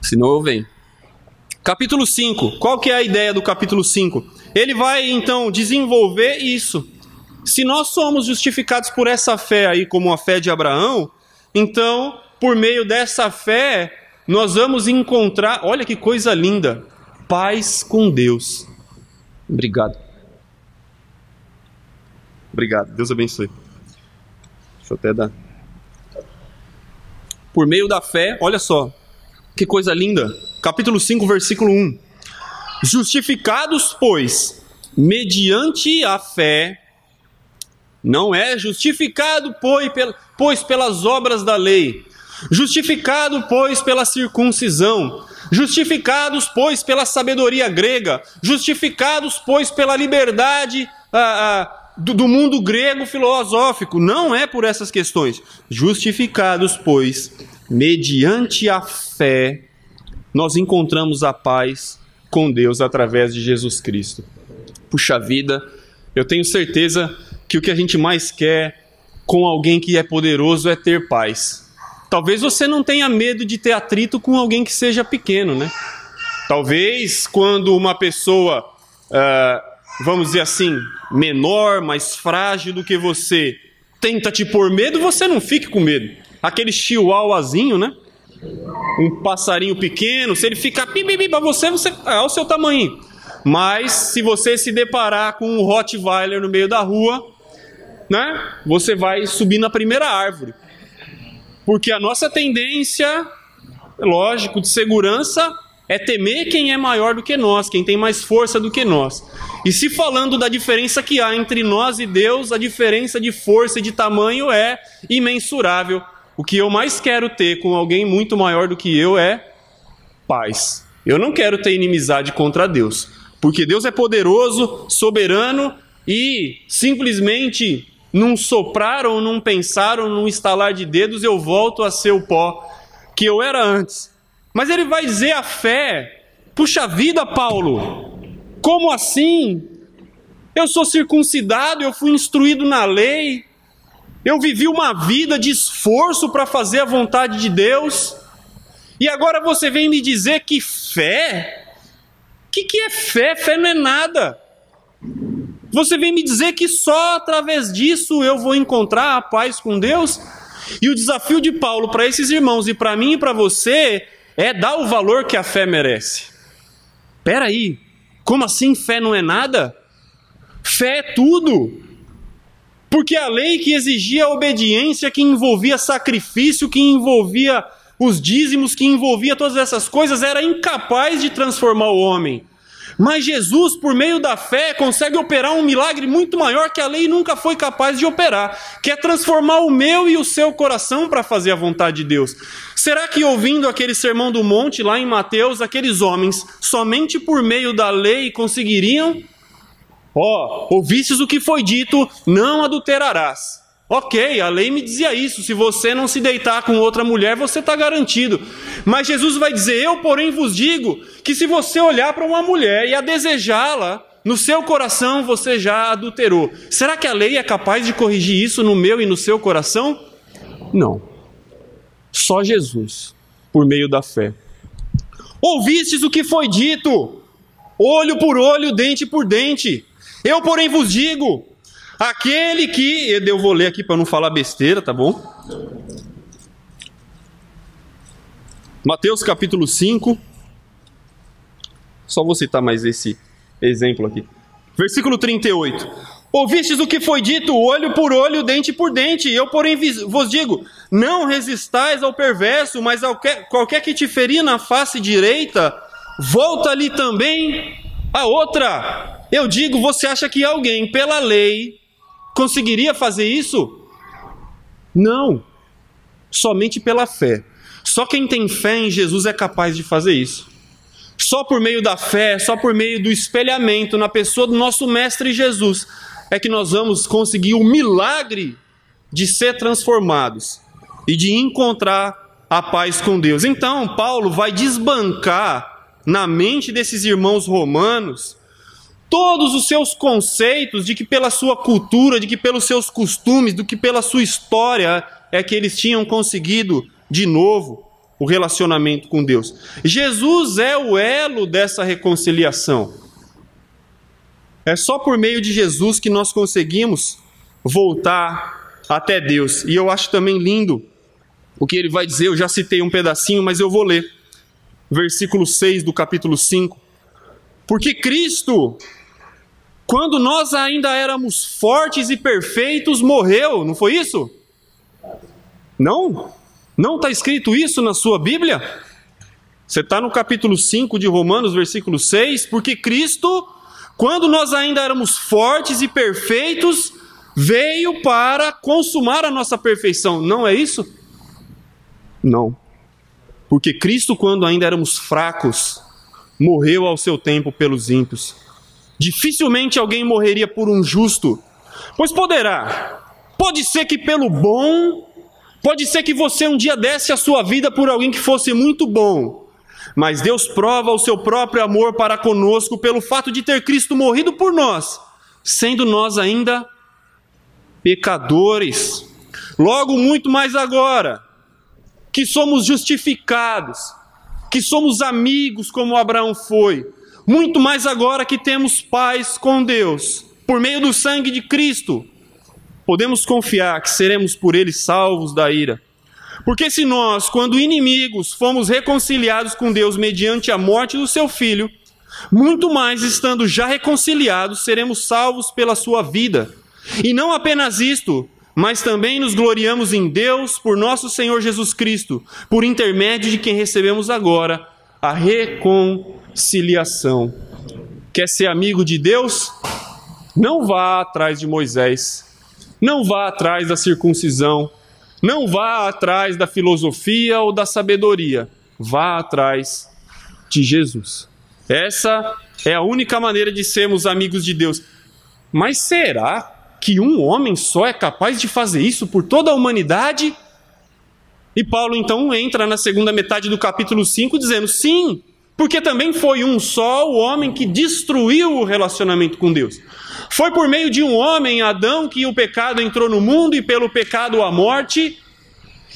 Senão eu venho. Capítulo 5, qual que é a ideia do capítulo 5? Ele vai então desenvolver isso. Se nós somos justificados por essa fé aí, como a fé de Abraão, então... por meio dessa fé, nós vamos encontrar, olha que coisa linda, paz com Deus. Obrigado. Obrigado, Deus abençoe. Deixa eu até dar. Por meio da fé, olha só, que coisa linda. Capítulo 5, versículo 1. Justificados, pois, mediante a fé, não é justificado, pois pelas obras da lei, justificado, pois, pela circuncisão, justificados, pois, pela sabedoria grega, justificados, pois, pela liberdade do mundo grego filosófico. Não é por essas questões. Justificados, pois, mediante a fé, nós encontramos a paz com Deus através de Jesus Cristo. Puxa vida, eu tenho certeza que o que a gente mais quer com alguém que é poderoso é ter paz. Talvez você não tenha medo de ter atrito com alguém que seja pequeno, né? Talvez quando uma pessoa, vamos dizer assim, menor, mais frágil do que você, tenta te pôr medo, você não fique com medo. Aquele chihuahuazinho, né? Um passarinho pequeno, se ele ficar pipipi para você é o seu tamanho. Mas se você se deparar com um Rottweiler no meio da rua, né? Você vai subir na primeira árvore. Porque a nossa tendência, lógico, de segurança é temer quem é maior do que nós, quem tem mais força do que nós. E se falando da diferença que há entre nós e Deus, a diferença de força e de tamanho é imensurável. O que eu mais quero ter com alguém muito maior do que eu é paz. Eu não quero ter inimizade contra Deus, porque Deus é poderoso, soberano e simplesmente... num soprar ou num pensar ou num estalar de dedos, eu volto a ser o pó que eu era antes. Mas ele vai dizer a fé, puxa vida, Paulo, como assim? Eu sou circuncidado, eu fui instruído na lei, eu vivi uma vida de esforço para fazer a vontade de Deus, e agora você vem me dizer que fé? O que é fé? Fé não é nada. Você vem me dizer que só através disso eu vou encontrar a paz com Deus? E o desafio de Paulo para esses irmãos e para mim e para você é dar o valor que a fé merece. Espera aí, como assim fé não é nada? Fé é tudo. Porque a lei que exigia obediência, que envolvia sacrifício, que envolvia os dízimos, que envolvia todas essas coisas, era incapaz de transformar o homem. Mas Jesus, por meio da fé, consegue operar um milagre muito maior que a lei nunca foi capaz de operar, que é transformar o meu e o seu coração para fazer a vontade de Deus. Será que ouvindo aquele sermão do monte lá em Mateus, aqueles homens, somente por meio da lei conseguiriam? Ouvistes o que foi dito, não adulterarás. Ok, a lei me dizia isso, se você não se deitar com outra mulher, você está garantido. Mas Jesus vai dizer, eu porém vos digo, que se você olhar para uma mulher e a desejá-la, no seu coração você já adulterou. Será que a lei é capaz de corrigir isso no meu e no seu coração? Não. Só Jesus, por meio da fé. Ouvistes o que foi dito, olho por olho, dente por dente. Eu porém vos digo, aquele que... Eu vou ler aqui para não falar besteira, tá bom? Mateus capítulo 5. Só vou citar mais esse exemplo aqui. Versículo 38. Ouvistes o que foi dito, olho por olho, dente por dente. Eu porém vos digo, não resistais ao perverso, mas ao qualquer que te ferir na face direita, volta-lhe também a outra. Eu digo, você acha que alguém pela lei conseguiria fazer isso? Não. Somente pela fé. Só quem tem fé em Jesus é capaz de fazer isso. Só por meio da fé, só por meio do espelhamento na pessoa do nosso Mestre Jesus, é que nós vamos conseguir o milagre de ser transformados e de encontrar a paz com Deus. Então, Paulo vai desbancar na mente desses irmãos romanos todos os seus conceitos de que pela sua cultura, de que pelos seus costumes, do que pela sua história é que eles tinham conseguido de novo o relacionamento com Deus. Jesus é o elo dessa reconciliação. É só por meio de Jesus que nós conseguimos voltar até Deus. E eu acho também lindo o que ele vai dizer, eu já citei um pedacinho, mas eu vou ler. Versículo 6 do capítulo 5. Porque Cristo, quando nós ainda éramos fortes e perfeitos, morreu, não foi isso? Não? Não está escrito isso na sua Bíblia? Você está no capítulo 5 de Romanos, versículo 6. Porque Cristo, quando nós ainda éramos fortes e perfeitos, veio para consumar a nossa perfeição. Não é isso? Não. Porque Cristo, quando ainda éramos fracos, morreu ao seu tempo pelos ímpios. Dificilmente alguém morreria por um justo, pois pode ser que pelo bom, pode ser que você um dia desse a sua vida por alguém que fosse muito bom, mas Deus prova o seu próprio amor para conosco pelo fato de ter Cristo morrido por nós, sendo nós ainda pecadores. Logo, muito mais agora, que somos justificados, que somos amigos como Abraão foi, muito mais agora que temos paz com Deus, por meio do sangue de Cristo, podemos confiar que seremos por Ele salvos da ira. Porque se nós, quando inimigos, fomos reconciliados com Deus mediante a morte do seu Filho, muito mais estando já reconciliados, seremos salvos pela sua vida. E não apenas isto, mas também nos gloriamos em Deus por nosso Senhor Jesus Cristo, por intermédio de quem recebemos agora a reconciliação. Quer ser amigo de Deus? Não vá atrás de Moisés, não vá atrás da circuncisão, não vá atrás da filosofia ou da sabedoria, vá atrás de Jesus. Essa é a única maneira de sermos amigos de Deus. Mas será que um homem só é capaz de fazer isso por toda a humanidade? E Paulo então entra na segunda metade do capítulo 5 dizendo, sim, porque também foi um só o homem que destruiu o relacionamento com Deus. Foi por meio de um homem, Adão, que o pecado entrou no mundo e pelo pecado a morte,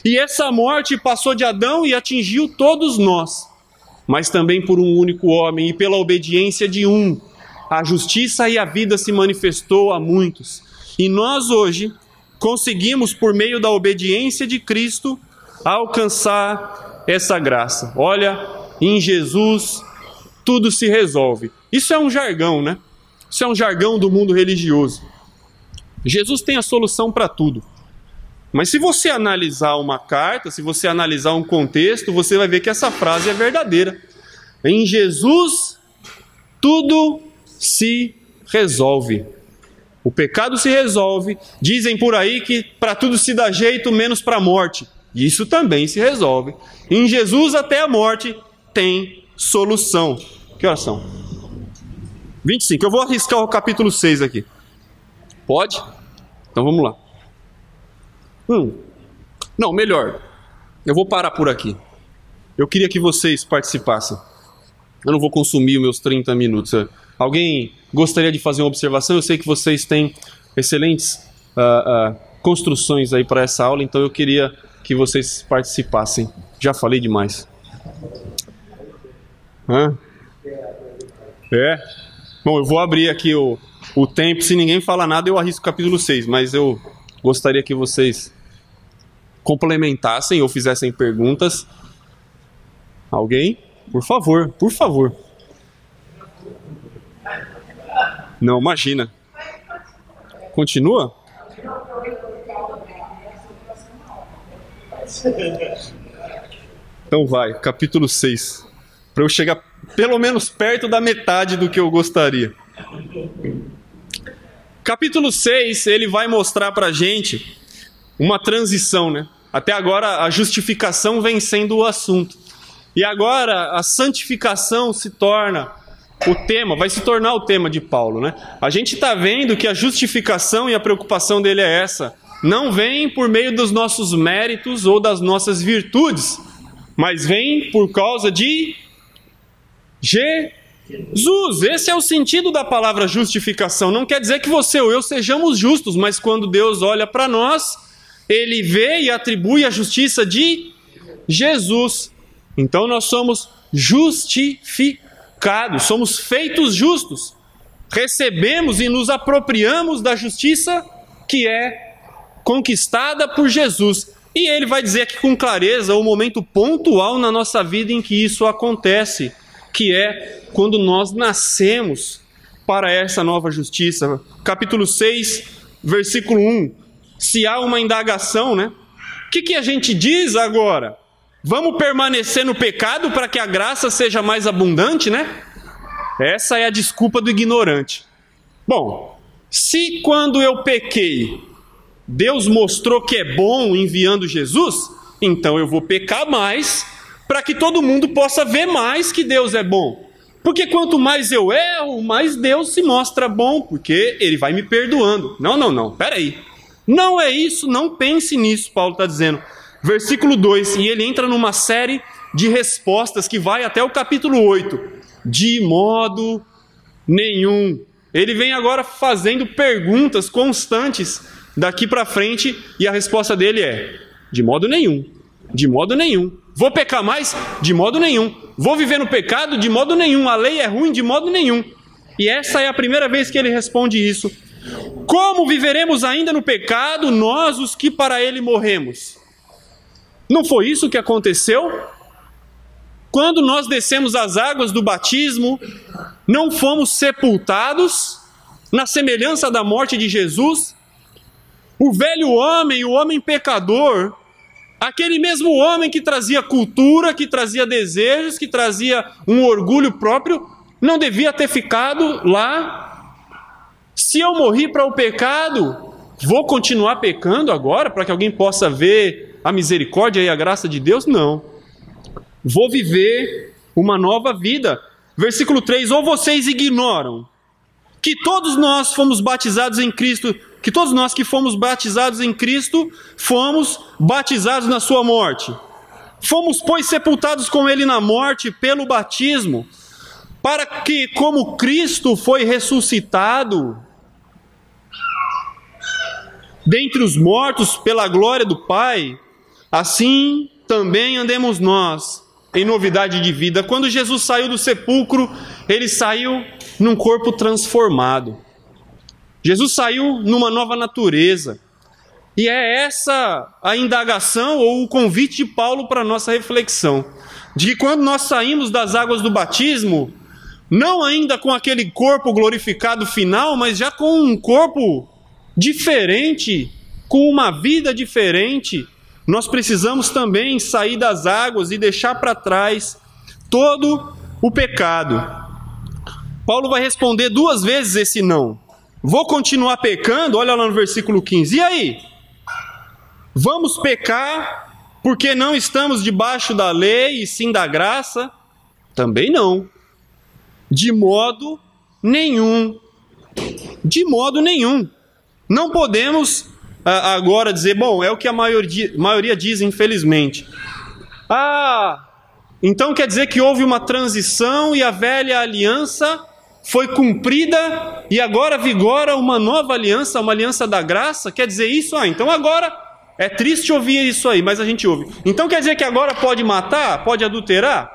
e essa morte passou de Adão e atingiu todos nós. Mas também por um único homem e pela obediência de um, a justiça e a vida se manifestou a muitos. E nós hoje conseguimos, por meio da obediência de Cristo, alcançar essa graça. Olha, em Jesus tudo se resolve. Isso é um jargão, né? Isso é um jargão do mundo religioso. Jesus tem a solução para tudo. Mas se você analisar uma carta, se você analisar um contexto, você vai ver que essa frase é verdadeira. Em Jesus, tudo se resolve. O pecado se resolve. Dizem por aí que para tudo se dá jeito, menos para a morte. Isso também se resolve. Em Jesus, até a morte tem solução. Que horas são? 25. Eu vou arriscar o capítulo 6 aqui. Pode? Então vamos lá. Não, melhor. Eu vou parar por aqui. Eu queria que vocês participassem. Eu não vou consumir os meus 30 minutos. Alguém gostaria de fazer uma observação? Eu sei que vocês têm excelentes construções aí para essa aula, então eu queria que vocês participassem. Já falei demais. Bom, eu vou abrir aqui o tempo. Se ninguém fala nada, eu arrisco o capítulo 6, mas eu gostaria que vocês complementassem ou fizessem perguntas. Alguém? Por favor, por favor. Não, imagina. Continua? Então vai, capítulo 6. Para eu chegar pelo menos perto da metade do que eu gostaria. Capítulo 6, ele vai mostrar para a gente uma transição, né? Até agora a justificação vem sendo o assunto. E agora a santificação se torna o tema, vai se tornar o tema de Paulo, né? A gente está vendo que a justificação e a preocupação dele é essa. Não vem por meio dos nossos méritos ou das nossas virtudes, mas vem por causa de Jesus. Esse é o sentido da palavra justificação. Não quer dizer que você ou eu sejamos justos, mas quando Deus olha para nós, Ele vê e atribui a justiça de Jesus. Então nós somos justificados, somos feitos justos. Recebemos e nos apropriamos da justiça que é conquistada por Jesus. E ele vai dizer aqui com clareza o momento pontual na nossa vida em que isso acontece, que é quando nós nascemos para essa nova justiça. Capítulo 6, versículo 1. Se há uma indagação, né? O que a gente diz agora? Vamos permanecer no pecado para que a graça seja mais abundante, né? Essa é a desculpa do ignorante. Bom, se quando eu pequei, Deus mostrou que é bom enviando Jesus, então eu vou pecar mais para que todo mundo possa ver mais que Deus é bom. Porque quanto mais eu erro, mais Deus se mostra bom, porque Ele vai me perdoando. Não, peraí. Não é isso, não pense nisso, Paulo está dizendo. Versículo 2, e ele entra numa série de respostas que vai até o capítulo 8. De modo nenhum. Ele vem agora fazendo perguntas constantes daqui para frente, e a resposta dele é: de modo nenhum, de modo nenhum. Vou pecar mais? De modo nenhum. Vou viver no pecado? De modo nenhum. A lei é ruim? De modo nenhum. E essa é a primeira vez que ele responde isso. Como viveremos ainda no pecado, nós os que para ele morremos? Não foi isso que aconteceu? Quando nós descemos as águas do batismo, não fomos sepultados na semelhança da morte de Jesus? O velho homem, o homem pecador, aquele mesmo homem que trazia cultura, que trazia desejos, que trazia um orgulho próprio, não devia ter ficado lá? Se eu morri para o pecado, vou continuar pecando agora para que alguém possa ver a misericórdia e a graça de Deus? Não. Vou viver uma nova vida. Versículo 3, ou vocês ignoram que todos nós fomos batizados em Cristo, que todos nós que fomos batizados em Cristo, fomos batizados na sua morte. Fomos, pois, sepultados com Ele na morte pelo batismo, para que, como Cristo foi ressuscitado dentre os mortos pela glória do Pai, assim também andemos nós em novidade de vida. Quando Jesus saiu do sepulcro, Ele saiu num corpo transformado. Jesus saiu numa nova natureza. E é essa a indagação ou o convite de Paulo para a nossa reflexão. De que quando nós saímos das águas do batismo, não ainda com aquele corpo glorificado final, mas já com um corpo diferente, com uma vida diferente. Nós precisamos também sair das águas e deixar para trás todo o pecado. Paulo vai responder 2 vezes esse não. Vou continuar pecando? Olha lá no versículo 15. E aí? Vamos pecar porque não estamos debaixo da lei e sim da graça? Também não. De modo nenhum. De modo nenhum. Não podemos agora dizer, bom, é o que a maioria diz, infelizmente. Então quer dizer que houve uma transição e a velha aliança foi cumprida e agora vigora uma nova aliança, uma aliança da graça? Quer dizer isso? Então agora é triste ouvir isso aí, mas a gente ouve. Então quer dizer que agora pode matar? Pode adulterar?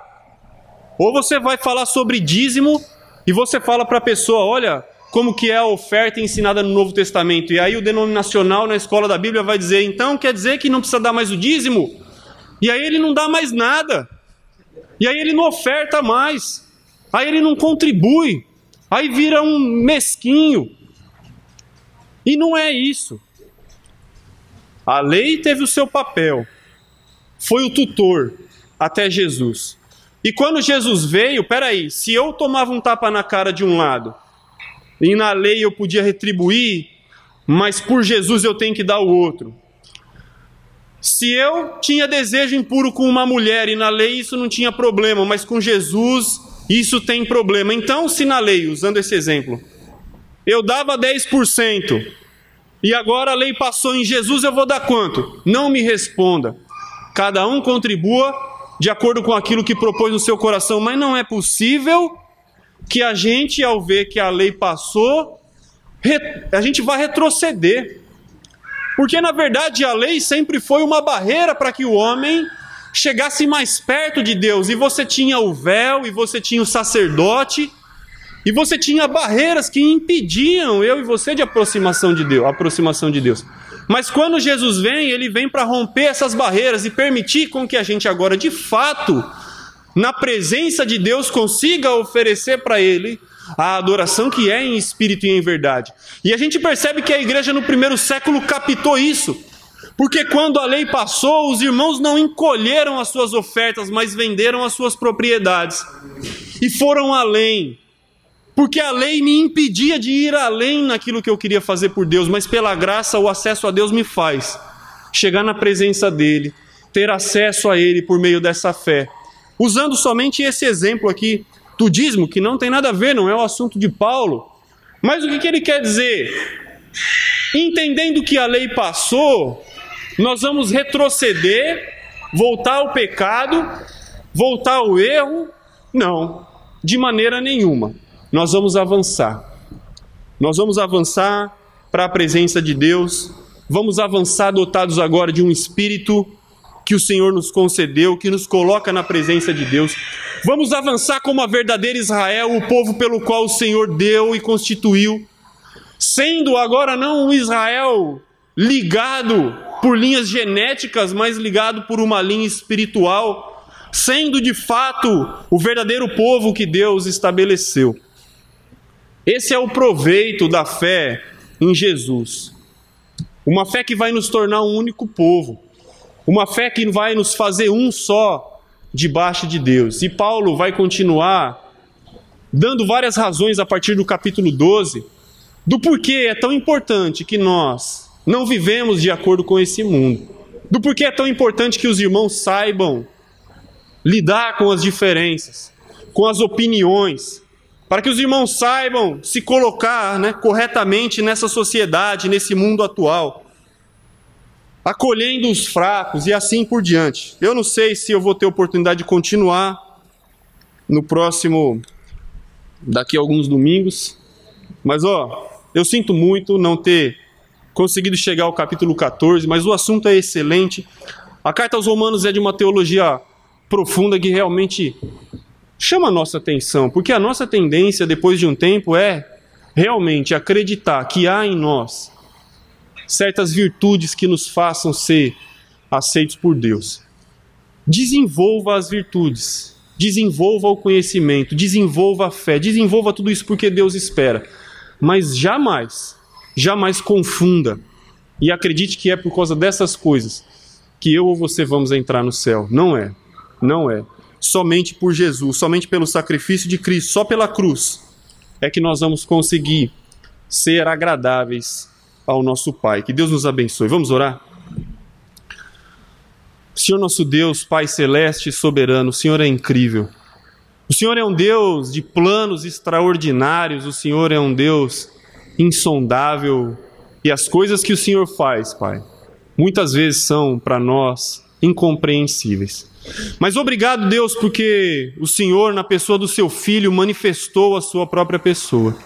Ou você vai falar sobre dízimo e você fala para a pessoa, olha como que é a oferta ensinada no Novo Testamento. E aí o denominacional na escola da Bíblia vai dizer, então quer dizer que não precisa dar mais o dízimo? E aí ele não dá mais nada. E aí ele não oferta mais. Aí ele não contribui. Aí vira um mesquinho. E não é isso. A lei teve o seu papel. Foi o tutor até Jesus. E quando Jesus veio, se eu tomava um tapa na cara de um lado, e na lei eu podia retribuir, mas por Jesus eu tenho que dar o outro. Se eu tinha desejo impuro com uma mulher, e na lei isso não tinha problema, mas com Jesus isso tem problema. Então, se na lei, usando esse exemplo, eu dava 10%, e agora a lei passou em Jesus, eu vou dar quanto? Não me responda. Cada um contribua de acordo com aquilo que propôs no seu coração, mas não é possível que a gente, ao ver que a lei passou, a gente vai retroceder. Porque, na verdade, a lei sempre foi uma barreira para que o homem chegasse mais perto de Deus. E você tinha o véu, e você tinha o sacerdote, e você tinha barreiras que impediam eu e você de aproximação de Deus. Mas quando Jesus vem, ele vem para romper essas barreiras e permitir com que a gente agora, de fato, na presença de Deus, consiga oferecer para Ele a adoração que é em espírito e em verdade. E a gente percebe que a igreja no primeiro século captou isso. Porque quando a lei passou, os irmãos não encolheram as suas ofertas, mas venderam as suas propriedades. E foram além. Porque a lei me impedia de ir além naquilo que eu queria fazer por Deus, mas pela graça o acesso a Deus me faz chegar na presença dEle, ter acesso a Ele por meio dessa fé. Usando somente esse exemplo aqui do dízimo, que não tem nada a ver, não é o assunto de Paulo. Mas o que ele quer dizer? Entendendo que a lei passou, nós vamos retroceder, voltar ao pecado, voltar ao erro? Não, de maneira nenhuma. Nós vamos avançar. Nós vamos avançar para a presença de Deus. Vamos avançar dotados agora de um espírito que o Senhor nos concedeu, que nos coloca na presença de Deus. Vamos avançar como a verdadeira Israel, o povo pelo qual o Senhor deu e constituiu. Sendo agora não um Israel ligado por linhas genéticas, mas ligado por uma linha espiritual. Sendo de fato o verdadeiro povo que Deus estabeleceu. Esse é o proveito da fé em Jesus. Uma fé que vai nos tornar um único povo. Uma fé que vai nos fazer um só debaixo de Deus. E Paulo vai continuar dando várias razões a partir do capítulo 12 do porquê é tão importante que nós não vivemos de acordo com esse mundo. Do porquê é tão importante que os irmãos saibam lidar com as diferenças, com as opiniões, para que os irmãos saibam se colocar corretamente nessa sociedade, nesse mundo atual, acolhendo os fracos e assim por diante. Eu não sei se eu vou ter oportunidade de continuar no próximo, daqui a alguns domingos, mas eu sinto muito não ter conseguido chegar ao capítulo 14, mas o assunto é excelente. A carta aos Romanos é de uma teologia profunda que realmente chama a nossa atenção, porque a nossa tendência depois de um tempo é realmente acreditar que há em nós certas virtudes que nos façam ser aceitos por Deus. Desenvolva as virtudes, desenvolva o conhecimento, desenvolva a fé, desenvolva tudo isso porque Deus espera. Mas jamais, jamais confunda e acredite que é por causa dessas coisas que eu ou você vamos entrar no céu. Não é, não é. Somente por Jesus, somente pelo sacrifício de Cristo, só pela cruz, é que nós vamos conseguir ser agradáveis ao nosso Pai. Que Deus nos abençoe. Vamos orar? Senhor nosso Deus, Pai celeste e soberano, o Senhor é incrível. O Senhor é um Deus de planos extraordinários, o Senhor é um Deus insondável. E as coisas que o Senhor faz, Pai, muitas vezes são para nós incompreensíveis. Mas obrigado, Deus, porque o Senhor, na pessoa do seu Filho, manifestou a sua própria pessoa.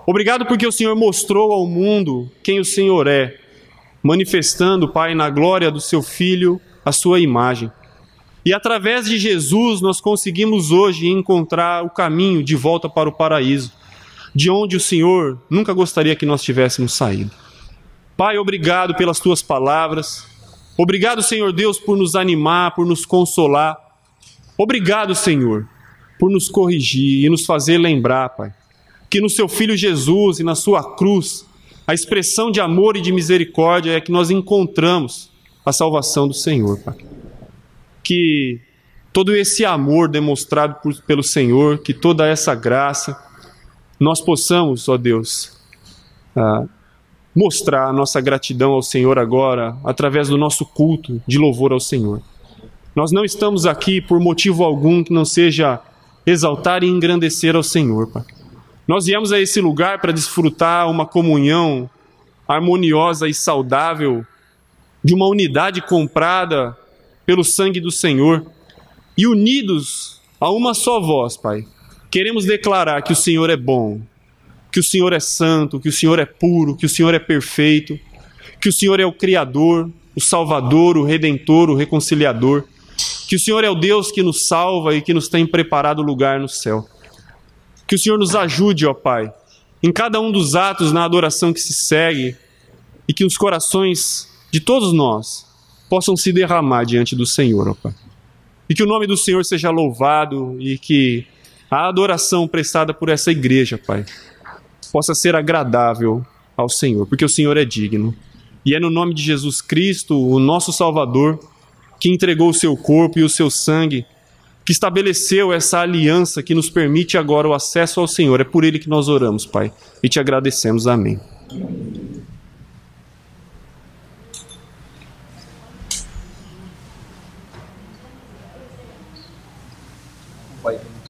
Obrigado porque o Senhor mostrou ao mundo quem o Senhor é, manifestando, Pai, na glória do seu Filho, a sua imagem. E através de Jesus nós conseguimos hoje encontrar o caminho de volta para o paraíso, de onde o Senhor nunca gostaria que nós tivéssemos saído. Pai, obrigado pelas tuas palavras. Obrigado, Senhor Deus, por nos animar, por nos consolar. Obrigado, Senhor, por nos corrigir e nos fazer lembrar, Pai, que no seu Filho Jesus e na sua cruz, a expressão de amor e de misericórdia é que nós encontramos a salvação do Senhor, Pai. Que todo esse amor demonstrado pelo Senhor, que toda essa graça, nós possamos, ó Deus, mostrar a nossa gratidão ao Senhor agora, através do nosso culto de louvor ao Senhor. Nós não estamos aqui por motivo algum que não seja exaltar e engrandecer ao Senhor, Pai. Nós viemos a esse lugar para desfrutar uma comunhão harmoniosa e saudável, de uma unidade comprada pelo sangue do Senhor, e unidos a uma só voz, Pai, queremos declarar que o Senhor é bom, que o Senhor é santo, que o Senhor é puro, que o Senhor é perfeito, que o Senhor é o Criador, o Salvador, o Redentor, o Reconciliador, que o Senhor é o Deus que nos salva e que nos tem preparado lugar no céu. Que o Senhor nos ajude, ó Pai, em cada um dos atos na adoração que se segue, e que os corações de todos nós possam se derramar diante do Senhor, ó Pai. E que o nome do Senhor seja louvado e que a adoração prestada por essa igreja, Pai, possa ser agradável ao Senhor, porque o Senhor é digno. E é no nome de Jesus Cristo, o nosso Salvador, que entregou o seu corpo e o seu sangue, que estabeleceu essa aliança que nos permite agora o acesso ao Senhor. É por Ele que nós oramos, Pai, e te agradecemos. Amém.